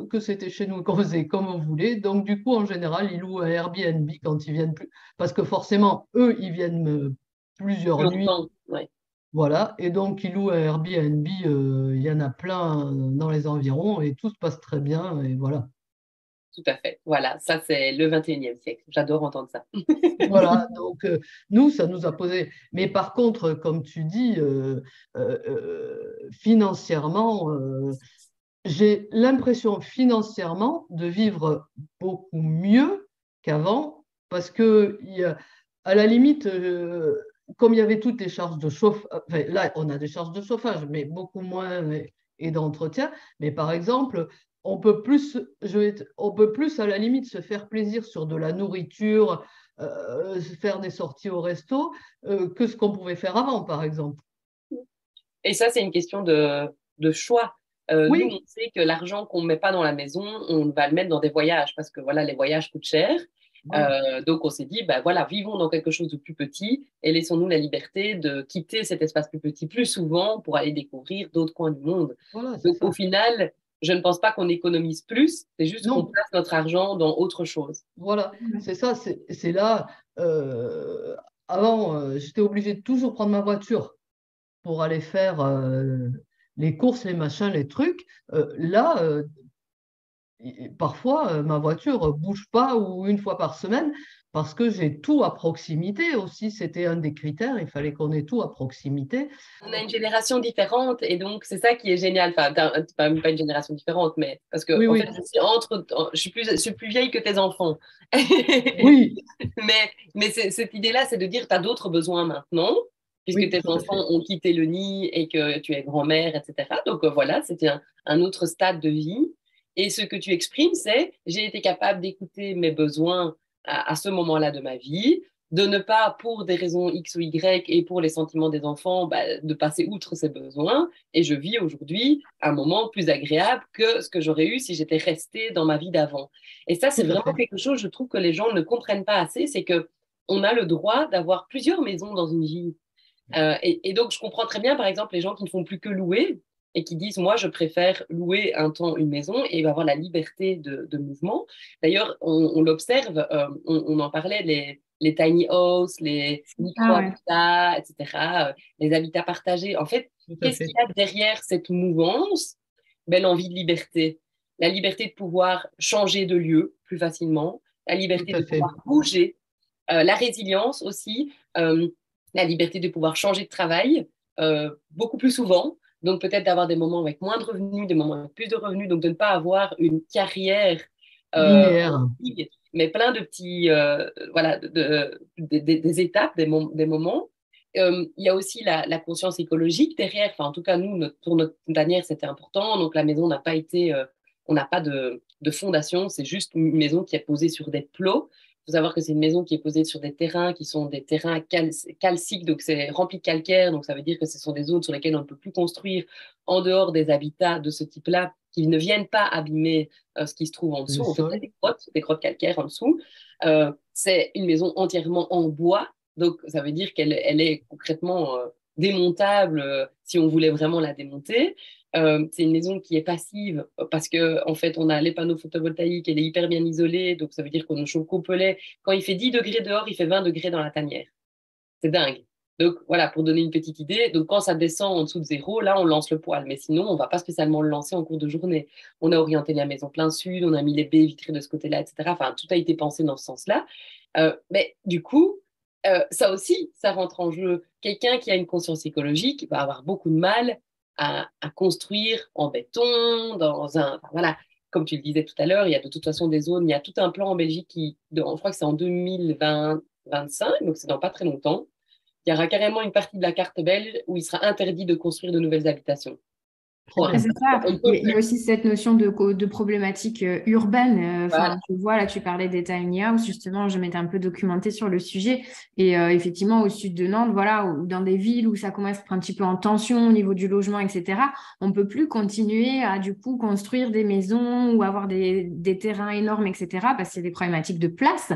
que c'était chez nous, qu'on faisait comme on voulait. Donc, du coup, en général, ils louent un Airbnb quand ils viennent plus. Parce que forcément, eux, ils viennent plusieurs nuits. Longtemps, ouais. Voilà. Et donc, ils louent un Airbnb. Il y en a plein dans les environs et tout se passe très bien. Et voilà. Tout à fait. Voilà, ça c'est le 21e siècle. J'adore entendre ça. Voilà, donc nous, ça nous a posé. Mais par contre, comme tu dis, financièrement, j'ai l'impression financièrement de vivre beaucoup mieux qu'avant parce que à la limite, comme il y avait toutes les charges de chauffage, enfin, là on a des charges de chauffage, mais beaucoup moins et d'entretien. Mais par exemple, on peut plus à la limite se faire plaisir sur de la nourriture, faire des sorties au resto, que ce qu'on pouvait faire avant, par exemple. Et ça, c'est une question de choix. Nous, on Oui, sait que l'argent qu'on ne met pas dans la maison, on va le mettre dans des voyages parce que voilà, les voyages coûtent cher. voilà. Donc, on s'est dit, bah, voilà, vivons dans quelque chose de plus petit et laissons-nous la liberté de quitter cet espace plus petit plus souvent pour aller découvrir d'autres coins du monde. Voilà, c'est Donc, au ça. final, je ne pense pas qu'on économise plus, c'est juste qu'on Non, place notre argent dans autre chose. voilà, c'est ça, c'est là. euh, Avant, j'étais obligée de toujours prendre ma voiture pour aller faire les courses, les machins, les trucs. Là, parfois, ma voiture bouge pas ou une fois par semaine parce que j'ai tout à proximité aussi. C'était un des critères, il fallait qu'on ait tout à proximité. On a une génération différente et donc c'est ça qui est génial. Enfin, pas une génération différente, mais parce que Oui, en fait, oui, je suis plus vieille que tes enfants. oui, Mais cette idée-là, c'est de dire tu as d'autres besoins maintenant, puisque oui, tes tout à enfants fait. ont quitté le nid et que tu es grand-mère, etc. Donc voilà, c'était un autre stade de vie. Et ce que tu exprimes, c'est j'ai été capable d'écouter mes besoins à ce moment-là de ma vie, de ne pas, pour des raisons X ou Y et pour les sentiments des enfants, bah, de passer outre ces besoins. Et je vis aujourd'hui un moment plus agréable que ce que j'aurais eu si j'étais restée dans ma vie d'avant. Et ça, c'est Tout à vraiment fait. quelque chose, je trouve, que les gens ne comprennent pas assez, c'est que on a le droit d'avoir plusieurs maisons dans une vie. Et donc, je comprends très bien, par exemple, les gens qui ne font plus que louer et qui disent, moi, je préfère louer un temps une maison et avoir la liberté de mouvement. D'ailleurs, on l'observe, on en parlait, les tiny house, les Ah ouais. micro-habitats, etc., les habitats partagés. En fait, Tout à qu'est-ce qu'il fait. y a derrière cette mouvance? Ben, l'envie de liberté. La liberté de pouvoir changer de lieu plus facilement, la Tout liberté à de fait. pouvoir bouger, la résilience aussi, la liberté de pouvoir changer de travail beaucoup plus souvent. Donc peut-être d'avoir des moments avec moins de revenus, des moments avec plus de revenus, donc de ne pas avoir une carrière Linéaire. mais plein de petits, voilà, des étapes, des moments. Il y a aussi la conscience écologique derrière. Enfin, en tout cas, nous, pour notre dernière, c'était important. Donc, la maison n'a pas été, on n'a pas de fondation. C'est juste une maison qui est posée sur des plots. Il faut savoir que c'est une maison qui est posée sur des terrains qui sont des terrains calciques, donc c'est rempli de calcaire. Donc, ça veut dire que ce sont des zones sur lesquelles on ne peut plus construire en dehors des habitats de ce type-là qui ne viennent pas abîmer ce qui se trouve en dessous. En fait, il y a des grottes calcaires en dessous. C'est une maison entièrement en bois, donc ça veut dire qu'elle est concrètement démontable si on voulait vraiment la démonter. C'est une maison qui est passive parce que en fait, on a les panneaux photovoltaïques, elle est hyper bien isolée, donc ça veut dire qu'on ne chauffe qu'au pellet. Quand il fait 10 degrés dehors, il fait 20 degrés dans la tanière. C'est dingue. Donc voilà, pour donner une petite idée, donc quand ça descend en dessous de 0, là on lance le poêle, mais sinon on ne va pas spécialement le lancer en cours de journée. On a orienté la maison plein sud, on a mis les baies vitrées de ce côté-là, etc. Enfin, tout a été pensé dans ce sens-là. Mais du coup, ça aussi, ça rentre en jeu. Quelqu'un qui a une conscience écologique va avoir beaucoup de mal à construire en béton, enfin, voilà. Comme tu le disais tout à l'heure, il y a de toute façon des zones, il y a tout un plan en Belgique je crois que c'est en 2025, donc c'est dans pas très longtemps. Il y aura carrément une partie de la carte belge où il sera interdit de construire de nouvelles habitations. C'est ça. Il y a aussi cette notion de problématique urbaine. Voilà. Tu vois, là, tu parlais des tiny houses. Justement, je m'étais un peu documentée sur le sujet. Et effectivement, au sud de Nantes, voilà, ou dans des villes où ça commence à être un petit peu en tension au niveau du logement, etc., on ne peut plus continuer à, du coup, construire des maisons ou avoir des terrains énormes, etc., parce qu'il y a des problématiques de place,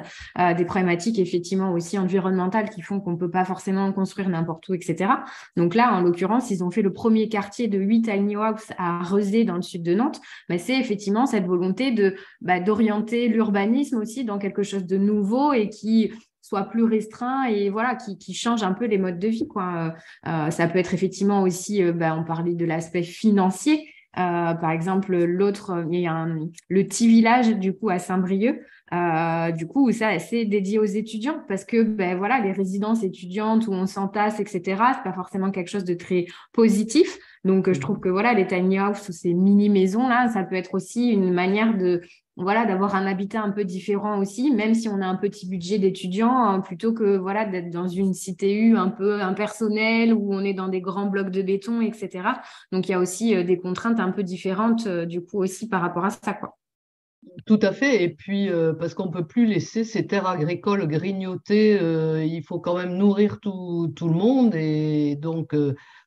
des problématiques, effectivement, aussi environnementales qui font qu'on ne peut pas forcément construire n'importe où, etc. Donc là, en l'occurrence, ils ont fait le premier quartier de 8 tiny houses à Rezé dans le sud de Nantes, mais c'est effectivement cette volonté d'orienter l'urbanisme aussi dans quelque chose de nouveau et qui soit plus restreint et voilà, qui change un peu les modes de vie, quoi. Ça peut être effectivement aussi, on parlait de l'aspect financier. Par exemple, il y a le petit village du coup à Saint-Brieuc. Du coup, ça, c'est dédié aux étudiants parce que voilà, les résidences étudiantes où on s'entasse, etc., c'est pas forcément quelque chose de très positif. Donc, je trouve que voilà, les tiny houses ou ces mini maisons là, ça peut être aussi une manière voilà, d'avoir un habitat un peu différent aussi, même si on a un petit budget d'étudiant, plutôt que voilà d'être dans une CTU un peu impersonnelle où on est dans des grands blocs de béton, etc. Donc, il y a aussi des contraintes un peu différentes du coup aussi par rapport à ça, quoi. Tout à fait. Et puis, parce qu'on ne peut plus laisser ces terres agricoles grignoter, il faut quand même nourrir tout le monde. Et donc,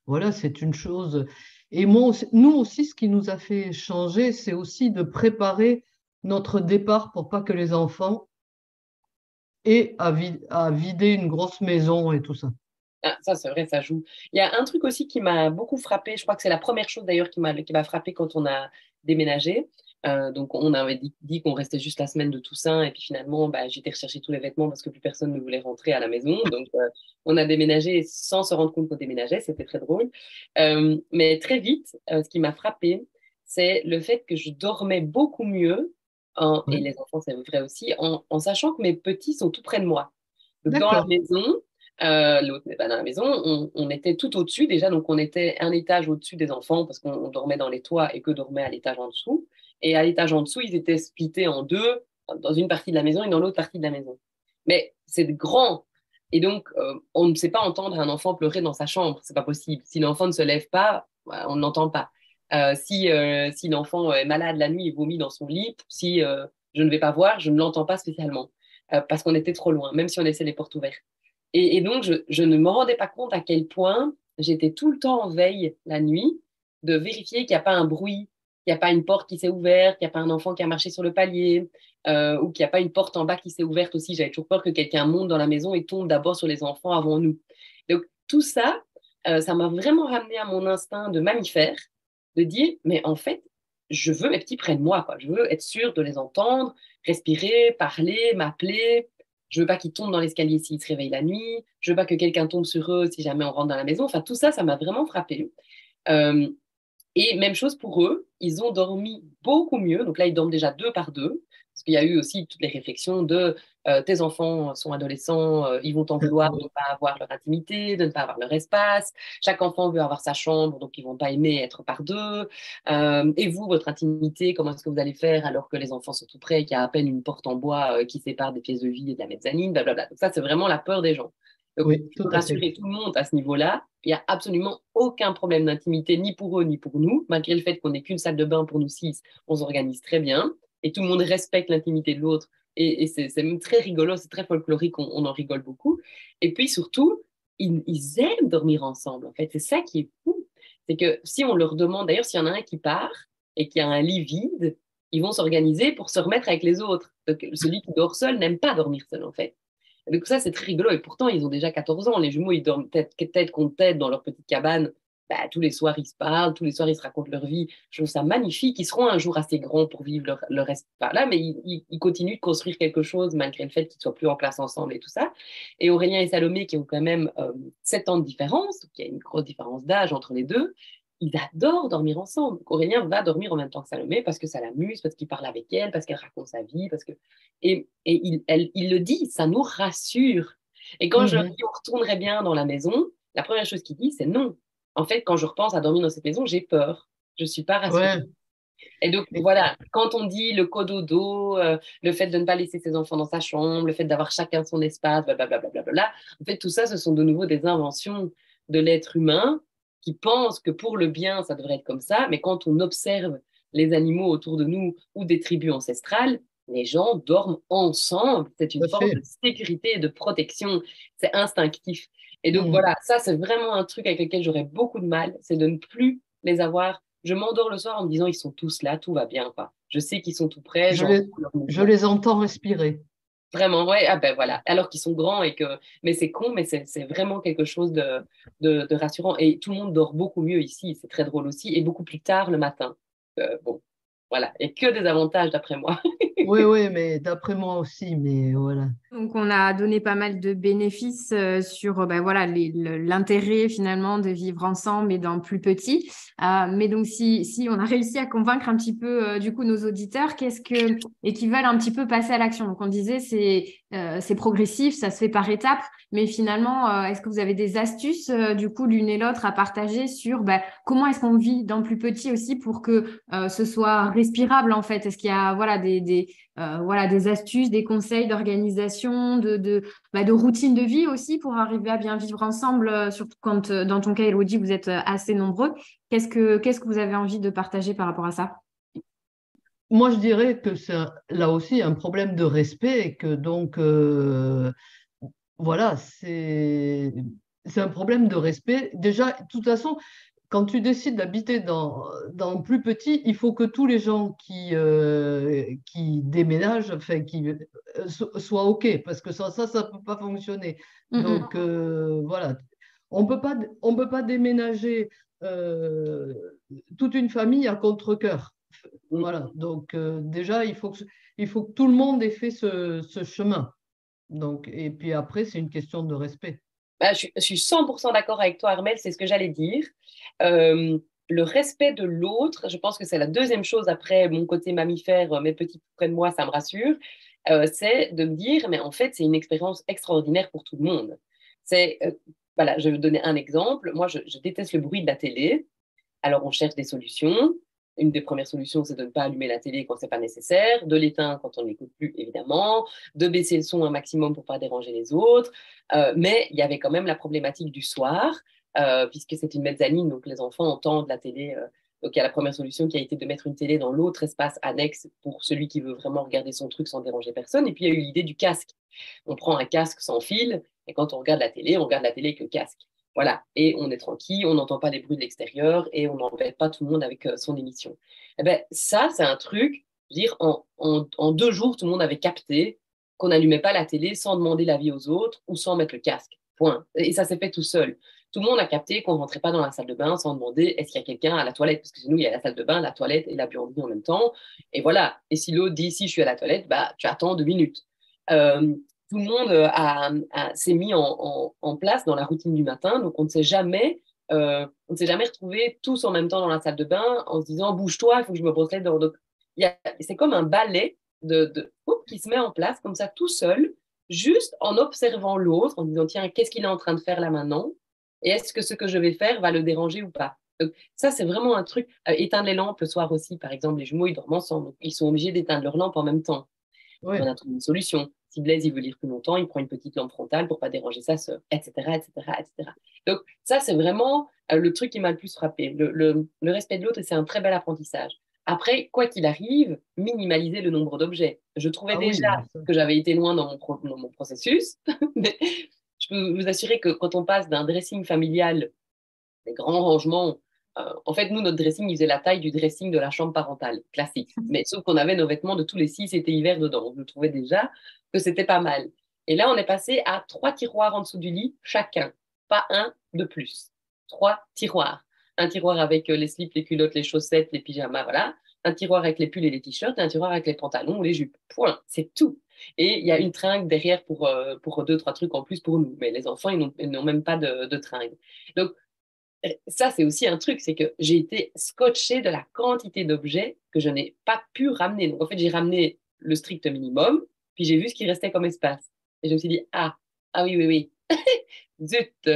voilà, c'est une chose. Et nous aussi, ce qui nous a fait changer, c'est aussi de préparer notre départ pour pas que les enfants aient à vider une grosse maison et tout ça. Ah, ça, c'est vrai, ça joue. Il y a un truc aussi qui m'a beaucoup frappé. Je crois que c'est la première chose d'ailleurs qui m'a frappé quand on a déménagé. Donc, on avait dit qu'on restait juste la semaine de Toussaint. Et puis finalement, j'étais rechercher tous les vêtements parce que plus personne ne voulait rentrer à la maison. Donc, on a déménagé sans se rendre compte qu'on déménageait. C'était très drôle. Mais très vite, ce qui m'a frappé, c'est le fait que je dormais beaucoup mieux, et Ouais. les enfants, c'est vrai aussi, en sachant que mes petits sont tout près de moi. Donc, dans la D'accord. maison, l'autre n'est pas dans la maison, on était tout au-dessus déjà, donc on était un étage au-dessus des enfants parce qu'on dormait dans les toits et que dormaient à l'étage en dessous. Et à l'étage en dessous, ils étaient splittés en deux, dans une partie de la maison et dans l'autre partie de la maison. Mais c'est grand. Et donc, on ne sait pas entendre un enfant pleurer dans sa chambre, c'est pas possible. Si l'enfant ne se lève pas, on ne l'entend pas. Si l'enfant est malade la nuit et vomit dans son lit, si je ne vais pas voir, je ne l'entends pas spécialement parce qu'on était trop loin, même si on laissait les portes ouvertes. Et donc, je ne me rendais pas compte à quel point j'étais tout le temps en veille la nuit de vérifier qu'il n'y a pas un bruit, qu'il n'y a pas une porte qui s'est ouverte, qu'il n'y a pas un enfant qui a marché sur le palier, ou qu'il n'y a pas une porte en bas qui s'est ouverte aussi. J'avais toujours peur que quelqu'un monte dans la maison et tombe d'abord sur les enfants avant nous. Donc, tout ça, ça m'a vraiment ramené à mon instinct de mammifère, de dire, mais en fait, je veux mes petits près de moi, quoi. Je veux être sûre de les entendre, respirer, parler, m'appeler. Je veux pas qu'ils tombent dans l'escalier s'ils se réveillent la nuit. Je veux pas que quelqu'un tombe sur eux si jamais on rentre dans la maison. Enfin, tout ça, ça m'a vraiment frappé. Euh, et même chose pour eux, ils ont dormi beaucoup mieux. Donc là, ils dorment déjà deux par deux. Parce qu'il y a eu aussi toutes les réflexions de tes enfants sont adolescents, ils vont t'en vouloir de ne pas avoir leur intimité, de ne pas avoir leur espace. Chaque enfant veut avoir sa chambre, donc ils vont pas aimer être par deux. Et vous, votre intimité, comment est-ce que vous allez faire alors que les enfants sont tout près, qu'il y a à peine une porte en bois qui sépare des pièces de vie et de la mezzanine, blablabla. Donc ça, c'est vraiment la peur des gens. Donc, Oui, pour tout à fait. rassurer tout le monde à ce niveau-là, il n'y a absolument aucun problème d'intimité, ni pour eux, ni pour nous. Malgré le fait qu'on n'ait qu'une salle de bain pour nous six, on s'organise très bien et tout le monde respecte l'intimité de l'autre. Et c'est même très rigolo, c'est très folklorique, on en rigole beaucoup. Et puis surtout, ils aiment dormir ensemble, en fait. C'est ça qui est fou. C'est que si on leur demande, d'ailleurs, s'il y en a un qui part, et qu'il y a un lit vide, ils vont s'organiser pour se remettre avec les autres. Donc, celui qui dort seul n'aime pas dormir seul, en fait. Et donc ça, c'est très rigolo. Et pourtant, ils ont déjà 14 ans. Les jumeaux, ils dorment tête contre tête dans leur petite cabane. Bah, tous les soirs, ils se parlent, tous les soirs, ils se racontent leur vie. Je trouve ça magnifique. Ils seront un jour assez grands pour vivre leur reste par là, mais ils continuent de construire quelque chose malgré le fait qu'ils ne soient plus en classe ensemble et tout ça. Et Aurélien et Salomé, qui ont quand même 7 ans de différence, donc il y a une grosse différence d'âge entre les deux, ils adorent dormir ensemble. Aurélien va dormir en même temps que Salomé parce que ça l'amuse, parce qu'il parle avec elle, parce qu'elle raconte sa vie, parce que... Et il le dit, ça nous rassure. Et quand je leur dis on retournerait bien dans la maison, la première chose qu'il dit, c'est non. En fait, quand je repense à dormir dans cette maison, j'ai peur. Je ne suis pas rassurée. Ouais. Et donc, voilà, quand on dit le cododo, le fait de ne pas laisser ses enfants dans sa chambre, le fait d'avoir chacun son espace, blablabla, en fait, tout ça, ce sont de nouveau des inventions de l'être humain qui pense que pour le bien, ça devrait être comme ça, mais quand on observe les animaux autour de nous ou des tribus ancestrales, les gens dorment ensemble. C'est une forme de sécurité et de protection. C'est instinctif. Et donc, voilà, ça, c'est vraiment un truc avec lequel j'aurais beaucoup de mal, c'est de ne plus les avoir. Je m'endors le soir en me disant, ils sont tous là, tout va bien, quoi. Je sais qu'ils sont tout près. Je les entends respirer. Vraiment, ouais, ah ben voilà. Alors qu'ils sont grands et que... Mais c'est con, mais c'est vraiment quelque chose de rassurant. Et tout le monde dort beaucoup mieux ici, c'est très drôle aussi, et beaucoup plus tard le matin. Bon, voilà. Et que des avantages d'après moi. Oui, mais d'après moi aussi, mais voilà. Donc, on a donné pas mal de bénéfices sur ben, voilà, l'intérêt finalement de vivre ensemble et dans plus petit. Mais donc, si on a réussi à convaincre un petit peu du coup nos auditeurs, et qui veulent un petit peu passer à l'action. Donc, on disait c'est progressif, ça se fait par étapes, mais finalement, est-ce que vous avez des astuces du coup l'une et l'autre à partager sur ben, comment est-ce qu'on vit dans plus petit aussi pour que ce soit respirable en fait? Est-ce qu'il y a voilà, des astuces, des conseils d'organisation, de routine de vie aussi pour arriver à bien vivre ensemble, surtout quand, dans ton cas, Elodie, vous êtes assez nombreux. Qu'est-ce que vous avez envie de partager par rapport à ça? Moi, je dirais que c'est là aussi un problème de respect et que donc, voilà, c'est un problème de respect. Déjà, de toute façon, quand tu décides d'habiter dans plus petit, il faut que tous les gens qui déménagent, enfin, soient OK, parce que ça ne peut pas fonctionner. Donc, voilà, on peut pas déménager euh, toute une famille à contre-cœur. Voilà, donc déjà, il faut que tout le monde ait fait ce chemin. Donc, et puis après, c'est une question de respect. Bah, je suis 100% d'accord avec toi, Armel, c'est ce que j'allais dire. Euh, le respect de l'autre, je pense que c'est la deuxième chose après mon côté mammifère, mes petits près de moi, ça me rassure, c'est de me dire, mais en fait, c'est une expérience extraordinaire pour tout le monde. C'est, voilà, je vais vous donner un exemple. Moi, je déteste le bruit de la télé. Alors, on cherche des solutions. Une des premières solutions, c'est de ne pas allumer la télé quand ce n'est pas nécessaire, de l'éteindre quand on n'écoute plus, évidemment, de baisser le son un maximum pour ne pas déranger les autres. Mais il y avait quand même la problématique du soir, puisque c'est une mezzanine, donc les enfants entendent la télé. Donc, il y a la première solution qui a été de mettre une télé dans l'autre espace annexe pour celui qui veut vraiment regarder son truc sans déranger personne. Et puis, il y a eu l'idée du casque. On prend un casque sans fil, et quand on regarde la télé, on regarde la télé avec le casque. Voilà, et on est tranquille, on n'entend pas les bruits de l'extérieur et on n'embête pas tout le monde avec son émission. Eh ben, ça, c'est un truc, je veux dire, en 2 jours, tout le monde avait capté qu'on n'allumait pas la télé sans demander l'avis aux autres ou sans mettre le casque. Point. Et ça s'est fait tout seul. Tout le monde a capté qu'on ne rentrait pas dans la salle de bain sans demander est-ce qu'il y a quelqu'un à la toilette, parce que chez nous, il y a la salle de bain, la toilette et la buanderie en même temps. Et voilà. Et si l'autre dit si je suis à la toilette, bah, tu attends 2 minutes. Tout le monde s'est mis en place dans la routine du matin. Donc, on ne s'est jamais retrouvés tous en même temps dans la salle de bain en se disant bouge-toi, il faut que je me brosse les dents. Donc, c'est comme un balai qui se met en place comme ça tout seul, juste en observant l'autre, en disant tiens, qu'est-ce qu'il est en train de faire là maintenant? Et est-ce que ce que je vais faire va le déranger ou pas? Donc, ça, c'est vraiment un truc. Éteindre les lampes le soir aussi, par exemple, les jumeaux, ils dorment ensemble. Donc, ils sont obligés d'éteindre leurs lampes en même temps. Ouais. On a trouvé une solution. Si Blaise, il veut lire plus longtemps, il prend une petite lampe frontale pour pas déranger sa sœur, etc., etc., etc. Donc, ça, c'est vraiment le truc qui m'a le plus frappé. Le respect de l'autre, c'est un très bel apprentissage. Après, quoi qu'il arrive, minimaliser le nombre d'objets. Je trouvais Ah oui, déjà que j'avais été loin dans mon processus, mais je peux vous assurer que quand on passe d'un dressing familial, des grands rangements, en fait, nous, notre dressing, il faisait la taille du dressing de la chambre parentale, classique. Mais sauf qu'on avait nos vêtements de tous les 6 étés hiver dedans. Donc, je trouvais déjà que c'était pas mal. Et là, on est passé à 3 tiroirs en dessous du lit, chacun. Pas un de plus. 3 tiroirs. Un tiroir avec les slips, les culottes, les chaussettes, les pyjamas, voilà. Un tiroir avec les pulls et les t-shirts, et un tiroir avec les pantalons ou les jupes. Point. C'est tout. Et il y a une tringle derrière pour 2, 3 trucs en plus pour nous. Mais les enfants, ils n'ont même pas de tringle. Donc, ça, c'est aussi un truc, c'est que j'ai été scotchée de la quantité d'objets que je n'ai pas pu ramener. Donc, en fait, j'ai ramené le strict minimum, puis j'ai vu ce qui restait comme espace. Et je me suis dit, ah oui, oui, oui. Zut,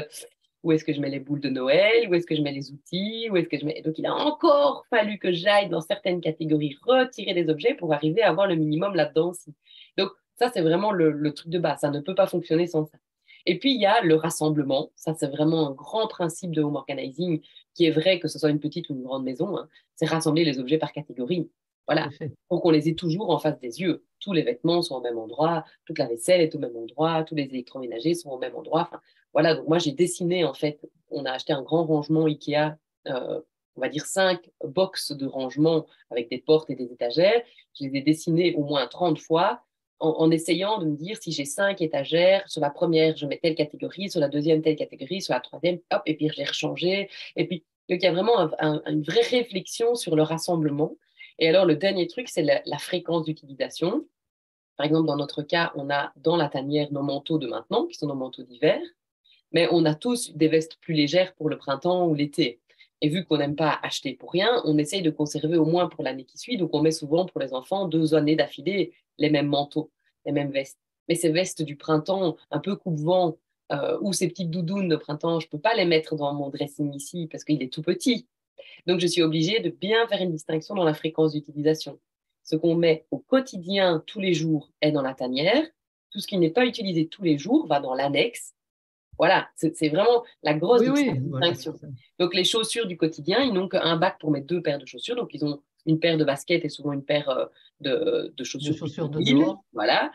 où est-ce que je mets les boules de Noël? Où est-ce que je mets les outils? Où est-ce que je mets... Donc, il a encore fallu que j'aille dans certaines catégories retirer des objets pour arriver à avoir le minimum là-dedans aussi. Donc, ça, c'est vraiment le truc de base. Ça ne peut pas fonctionner sans ça. Et puis, il y a le rassemblement. Ça, c'est vraiment un grand principe de home organizing qui est vrai que ce soit une petite ou une grande maison. Hein. C'est rassembler les objets par catégorie. Voilà. Pour qu'on les ait toujours en face des yeux. Tous les vêtements sont au même endroit, toute la vaisselle est au même endroit, tous les électroménagers sont au même endroit. Enfin, voilà. Donc, moi, j'ai dessiné, en fait, on a acheté un grand rangement Ikea, on va dire 5 boxes de rangement avec des portes et des étagères. Je les ai dessinés au moins 30 fois en essayant de me dire si j'ai 5 étagères, sur la première, je mets telle catégorie, sur la deuxième, telle catégorie, sur la troisième, hop, et puis je les rechangé. Et puis, donc il y a vraiment une vraie réflexion sur le rassemblement. Et alors, le dernier truc, c'est la fréquence d'utilisation. Par exemple, dans notre cas, on a dans la tanière nos manteaux de maintenant, qui sont nos manteaux d'hiver, mais on a tous des vestes plus légères pour le printemps ou l'été. Et vu qu'on n'aime pas acheter pour rien, on essaye de conserver au moins pour l'année qui suit. Donc, on met souvent pour les enfants 2 années d'affilée les mêmes manteaux, les mêmes vestes. Mais ces vestes du printemps, un peu coupe-vent, ou ces petites doudounes de printemps, je ne peux pas les mettre dans mon dressing ici parce qu'il est tout petit. Donc, je suis obligée de bien faire une distinction dans la fréquence d'utilisation. Ce qu'on met au quotidien tous les jours est dans la tanière. Tout ce qui n'est pas utilisé tous les jours va dans l'annexe. Voilà, c'est vraiment la grosse distinction. Voilà. Donc, les chaussures du quotidien, ils n'ont qu'un bac pour mettre 2 paires de chaussures. Donc, ils ont une paire de baskets et souvent une paire de chaussures. De chaussures de dehors. Voilà.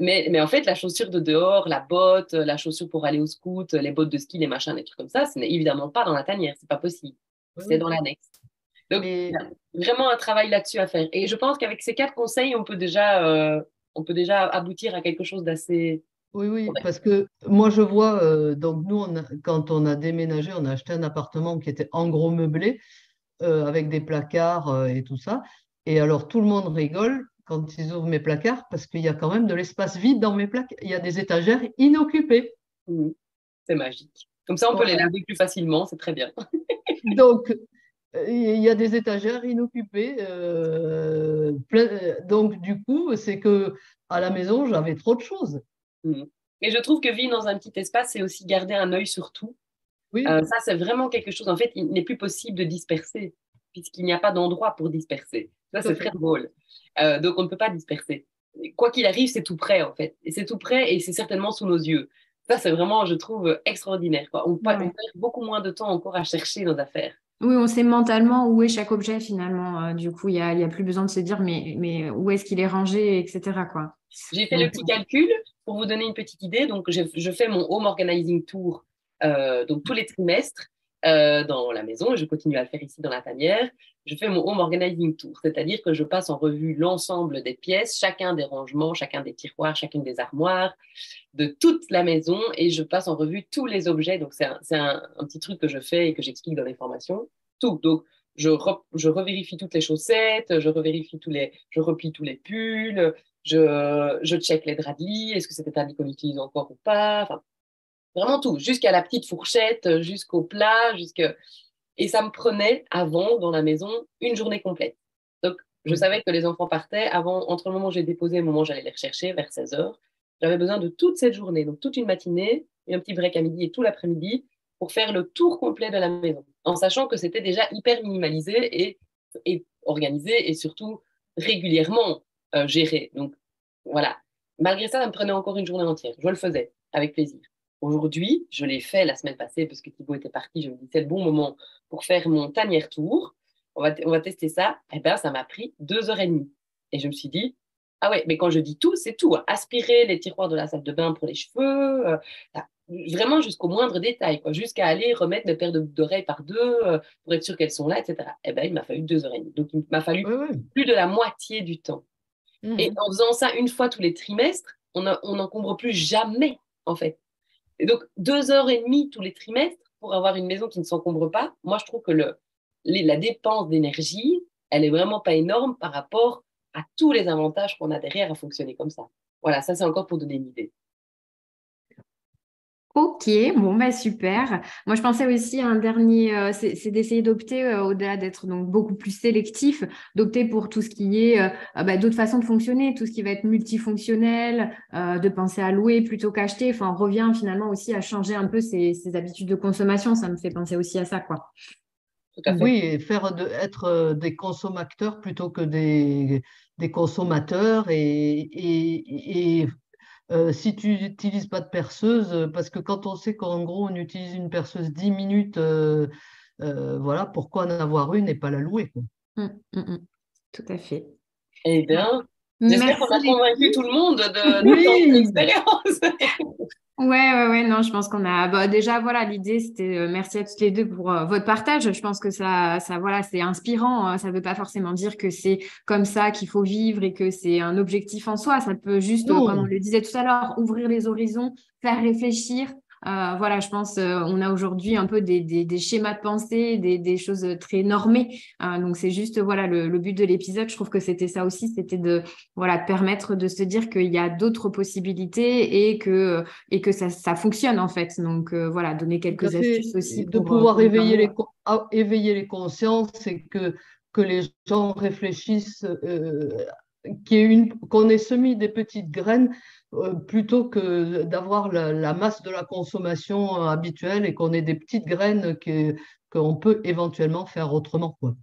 Mais en fait, la chaussure de dehors, la botte, la chaussure pour aller au scout, les bottes de ski, les machins, les trucs comme ça, ce n'est évidemment pas dans la tanière. C'est pas possible. C'est dans l'annexe. Donc, il y a vraiment un travail là-dessus à faire. Et je pense qu'avec ces 4 conseils, on peut déjà aboutir à quelque chose d'assez... Oui, parce que moi je vois, donc nous, quand on a déménagé, on a acheté un appartement qui était en gros meublé, avec des placards et tout ça. Et alors tout le monde rigole quand ils ouvrent mes placards parce qu'il y a quand même de l'espace vide dans mes placards. Il y a des étagères inoccupées. C'est magique. Comme ça, on peut les laver plus facilement, c'est très bien. Donc, il y a des étagères inoccupées. Donc, du coup, c'est que à la maison, j'avais trop de choses. Et je trouve que vivre dans un petit espace, c'est aussi garder un œil sur tout. Oui. Ça, c'est vraiment quelque chose. En fait, il n'est plus possible de disperser, puisqu'il n'y a pas d'endroit pour disperser. Ça, c'est très drôle. Donc, on ne peut pas disperser. Quoi qu'il arrive, c'est tout près, en fait. Et c'est tout près et c'est certainement sous nos yeux. Ça, c'est vraiment, je trouve, extraordinaire. On perd beaucoup moins de temps encore à chercher nos affaires. Oui, on sait mentalement où est chaque objet finalement. Du coup, il n'y a plus besoin de se dire mais où est-ce qu'il est rangé, etc. quoi. J'ai fait le petit calcul pour vous donner une petite idée. Donc, je fais mon home organizing tour donc tous les trimestres dans la maison. Et je continue à le faire ici dans la tanière. Je fais mon home organizing tour, c'est-à-dire que je passe en revue l'ensemble des pièces, chacun des rangements, chacun des tiroirs, chacune des armoires de toute la maison et je passe en revue tous les objets. Donc, c'est un petit truc que je fais et que j'explique dans les formations. Tout. Donc, je revérifie toutes les chaussettes, je replie tous les pulls, je check les draps de lit, est-ce que c'est des draps de lit qu'on utilise encore ou pas, enfin, vraiment tout, jusqu'à la petite fourchette, jusqu'au plat, et ça me prenait avant, dans la maison, une journée complète. Donc, je savais que les enfants partaient avant, entre le moment où j'ai déposé et le moment où j'allais les rechercher, vers 16 heures. J'avais besoin de toute cette journée, donc toute une matinée, et un petit break à midi et tout l'après-midi, pour faire le tour complet de la maison, en sachant que c'était déjà hyper minimalisé et organisé, et surtout régulièrement géré. Donc, voilà. Malgré ça, ça me prenait encore une journée entière. Je le faisais, avec plaisir. Aujourd'hui, je l'ai fait la semaine passée parce que Thibaut était parti. Je me dis, c'est le bon moment pour faire mon tanière tour. On va tester ça. Eh bien, ça m'a pris 2h30. Et je me suis dit, ah ouais, mais quand je dis tout, c'est tout. Hein. Aspirer les tiroirs de la salle de bain pour les cheveux, vraiment jusqu'au moindre détail, quoi, jusqu'à aller remettre mes paires d'oreilles par deux pour être sûr qu'elles sont là, etc. Eh ben, il m'a fallu 2 heures et demie. Donc, il m'a fallu Oui, oui. plus de la moitié du temps. Et Mhm. en faisant ça une fois tous les trimestres, on n'encombre plus jamais, en fait. Et donc, 2 heures et demie tous les trimestres pour avoir une maison qui ne s'encombre pas, moi, je trouve que la dépense d'énergie, elle est vraiment pas énorme par rapport à tous les avantages qu'on a derrière à fonctionner comme ça. Voilà, ça, c'est encore pour donner une idée. Ok, bon, bah super. Moi, je pensais aussi à un dernier, c'est d'essayer d'opter, au-delà d'être donc beaucoup plus sélectif, d'opter pour tout ce qui est d'autres façons de fonctionner, tout ce qui va être multifonctionnel, de penser à louer plutôt qu'acheter. Enfin, on revient finalement aussi à changer un peu ses habitudes de consommation. Ça me fait penser aussi à ça, quoi. Tout à fait. Oui, et être des consommateurs plutôt que des consommateurs. Si tu n'utilises pas de perceuse, parce que quand on sait qu'en gros on utilise une perceuse 10 minutes, voilà, pourquoi en avoir une et pas la louer, quoi. Mm. Tout à fait. Eh bien, j'espère qu'on Merci a les convaincu filles. tout le monde de tenter Oui, l'expérience. Ouais, non, je pense qu'on a, déjà, voilà, l'idée, c'était, merci à toutes les deux pour votre partage. Je pense que voilà, c'est inspirant, hein. Ça veut pas forcément dire que c'est comme ça qu'il faut vivre et que c'est un objectif en soi. Ça peut juste, comme on non, le disait tout à l'heure, ouvrir les horizons, faire réfléchir. Voilà, je pense, on a aujourd'hui un peu des schémas de pensée, des choses très normées. Donc, c'est juste, voilà, le but de l'épisode. Je trouve que c'était ça aussi, c'était de, voilà, de permettre de se dire qu'il y a d'autres possibilités et que ça fonctionne en fait. Donc voilà, donner tout à quelques fait. astuces aussi Et de pour pouvoir ne pas mourir. éveiller les consciences et que les gens réfléchissent, qu'on ait semé des petites graines plutôt que d'avoir la masse de la consommation habituelle et qu'on ait des petites graines qu'on peut éventuellement faire autrement, quoi.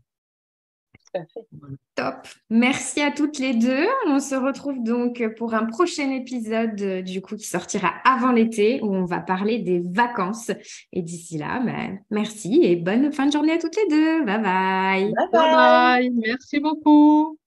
Tout à fait. Voilà. Top. Merci à toutes les deux. On se retrouve donc pour un prochain épisode du coup qui sortira avant l'été où on va parler des vacances. Et d'ici là, merci et bonne fin de journée à toutes les deux. Bye bye. Bye Bye bye. bye, merci beaucoup.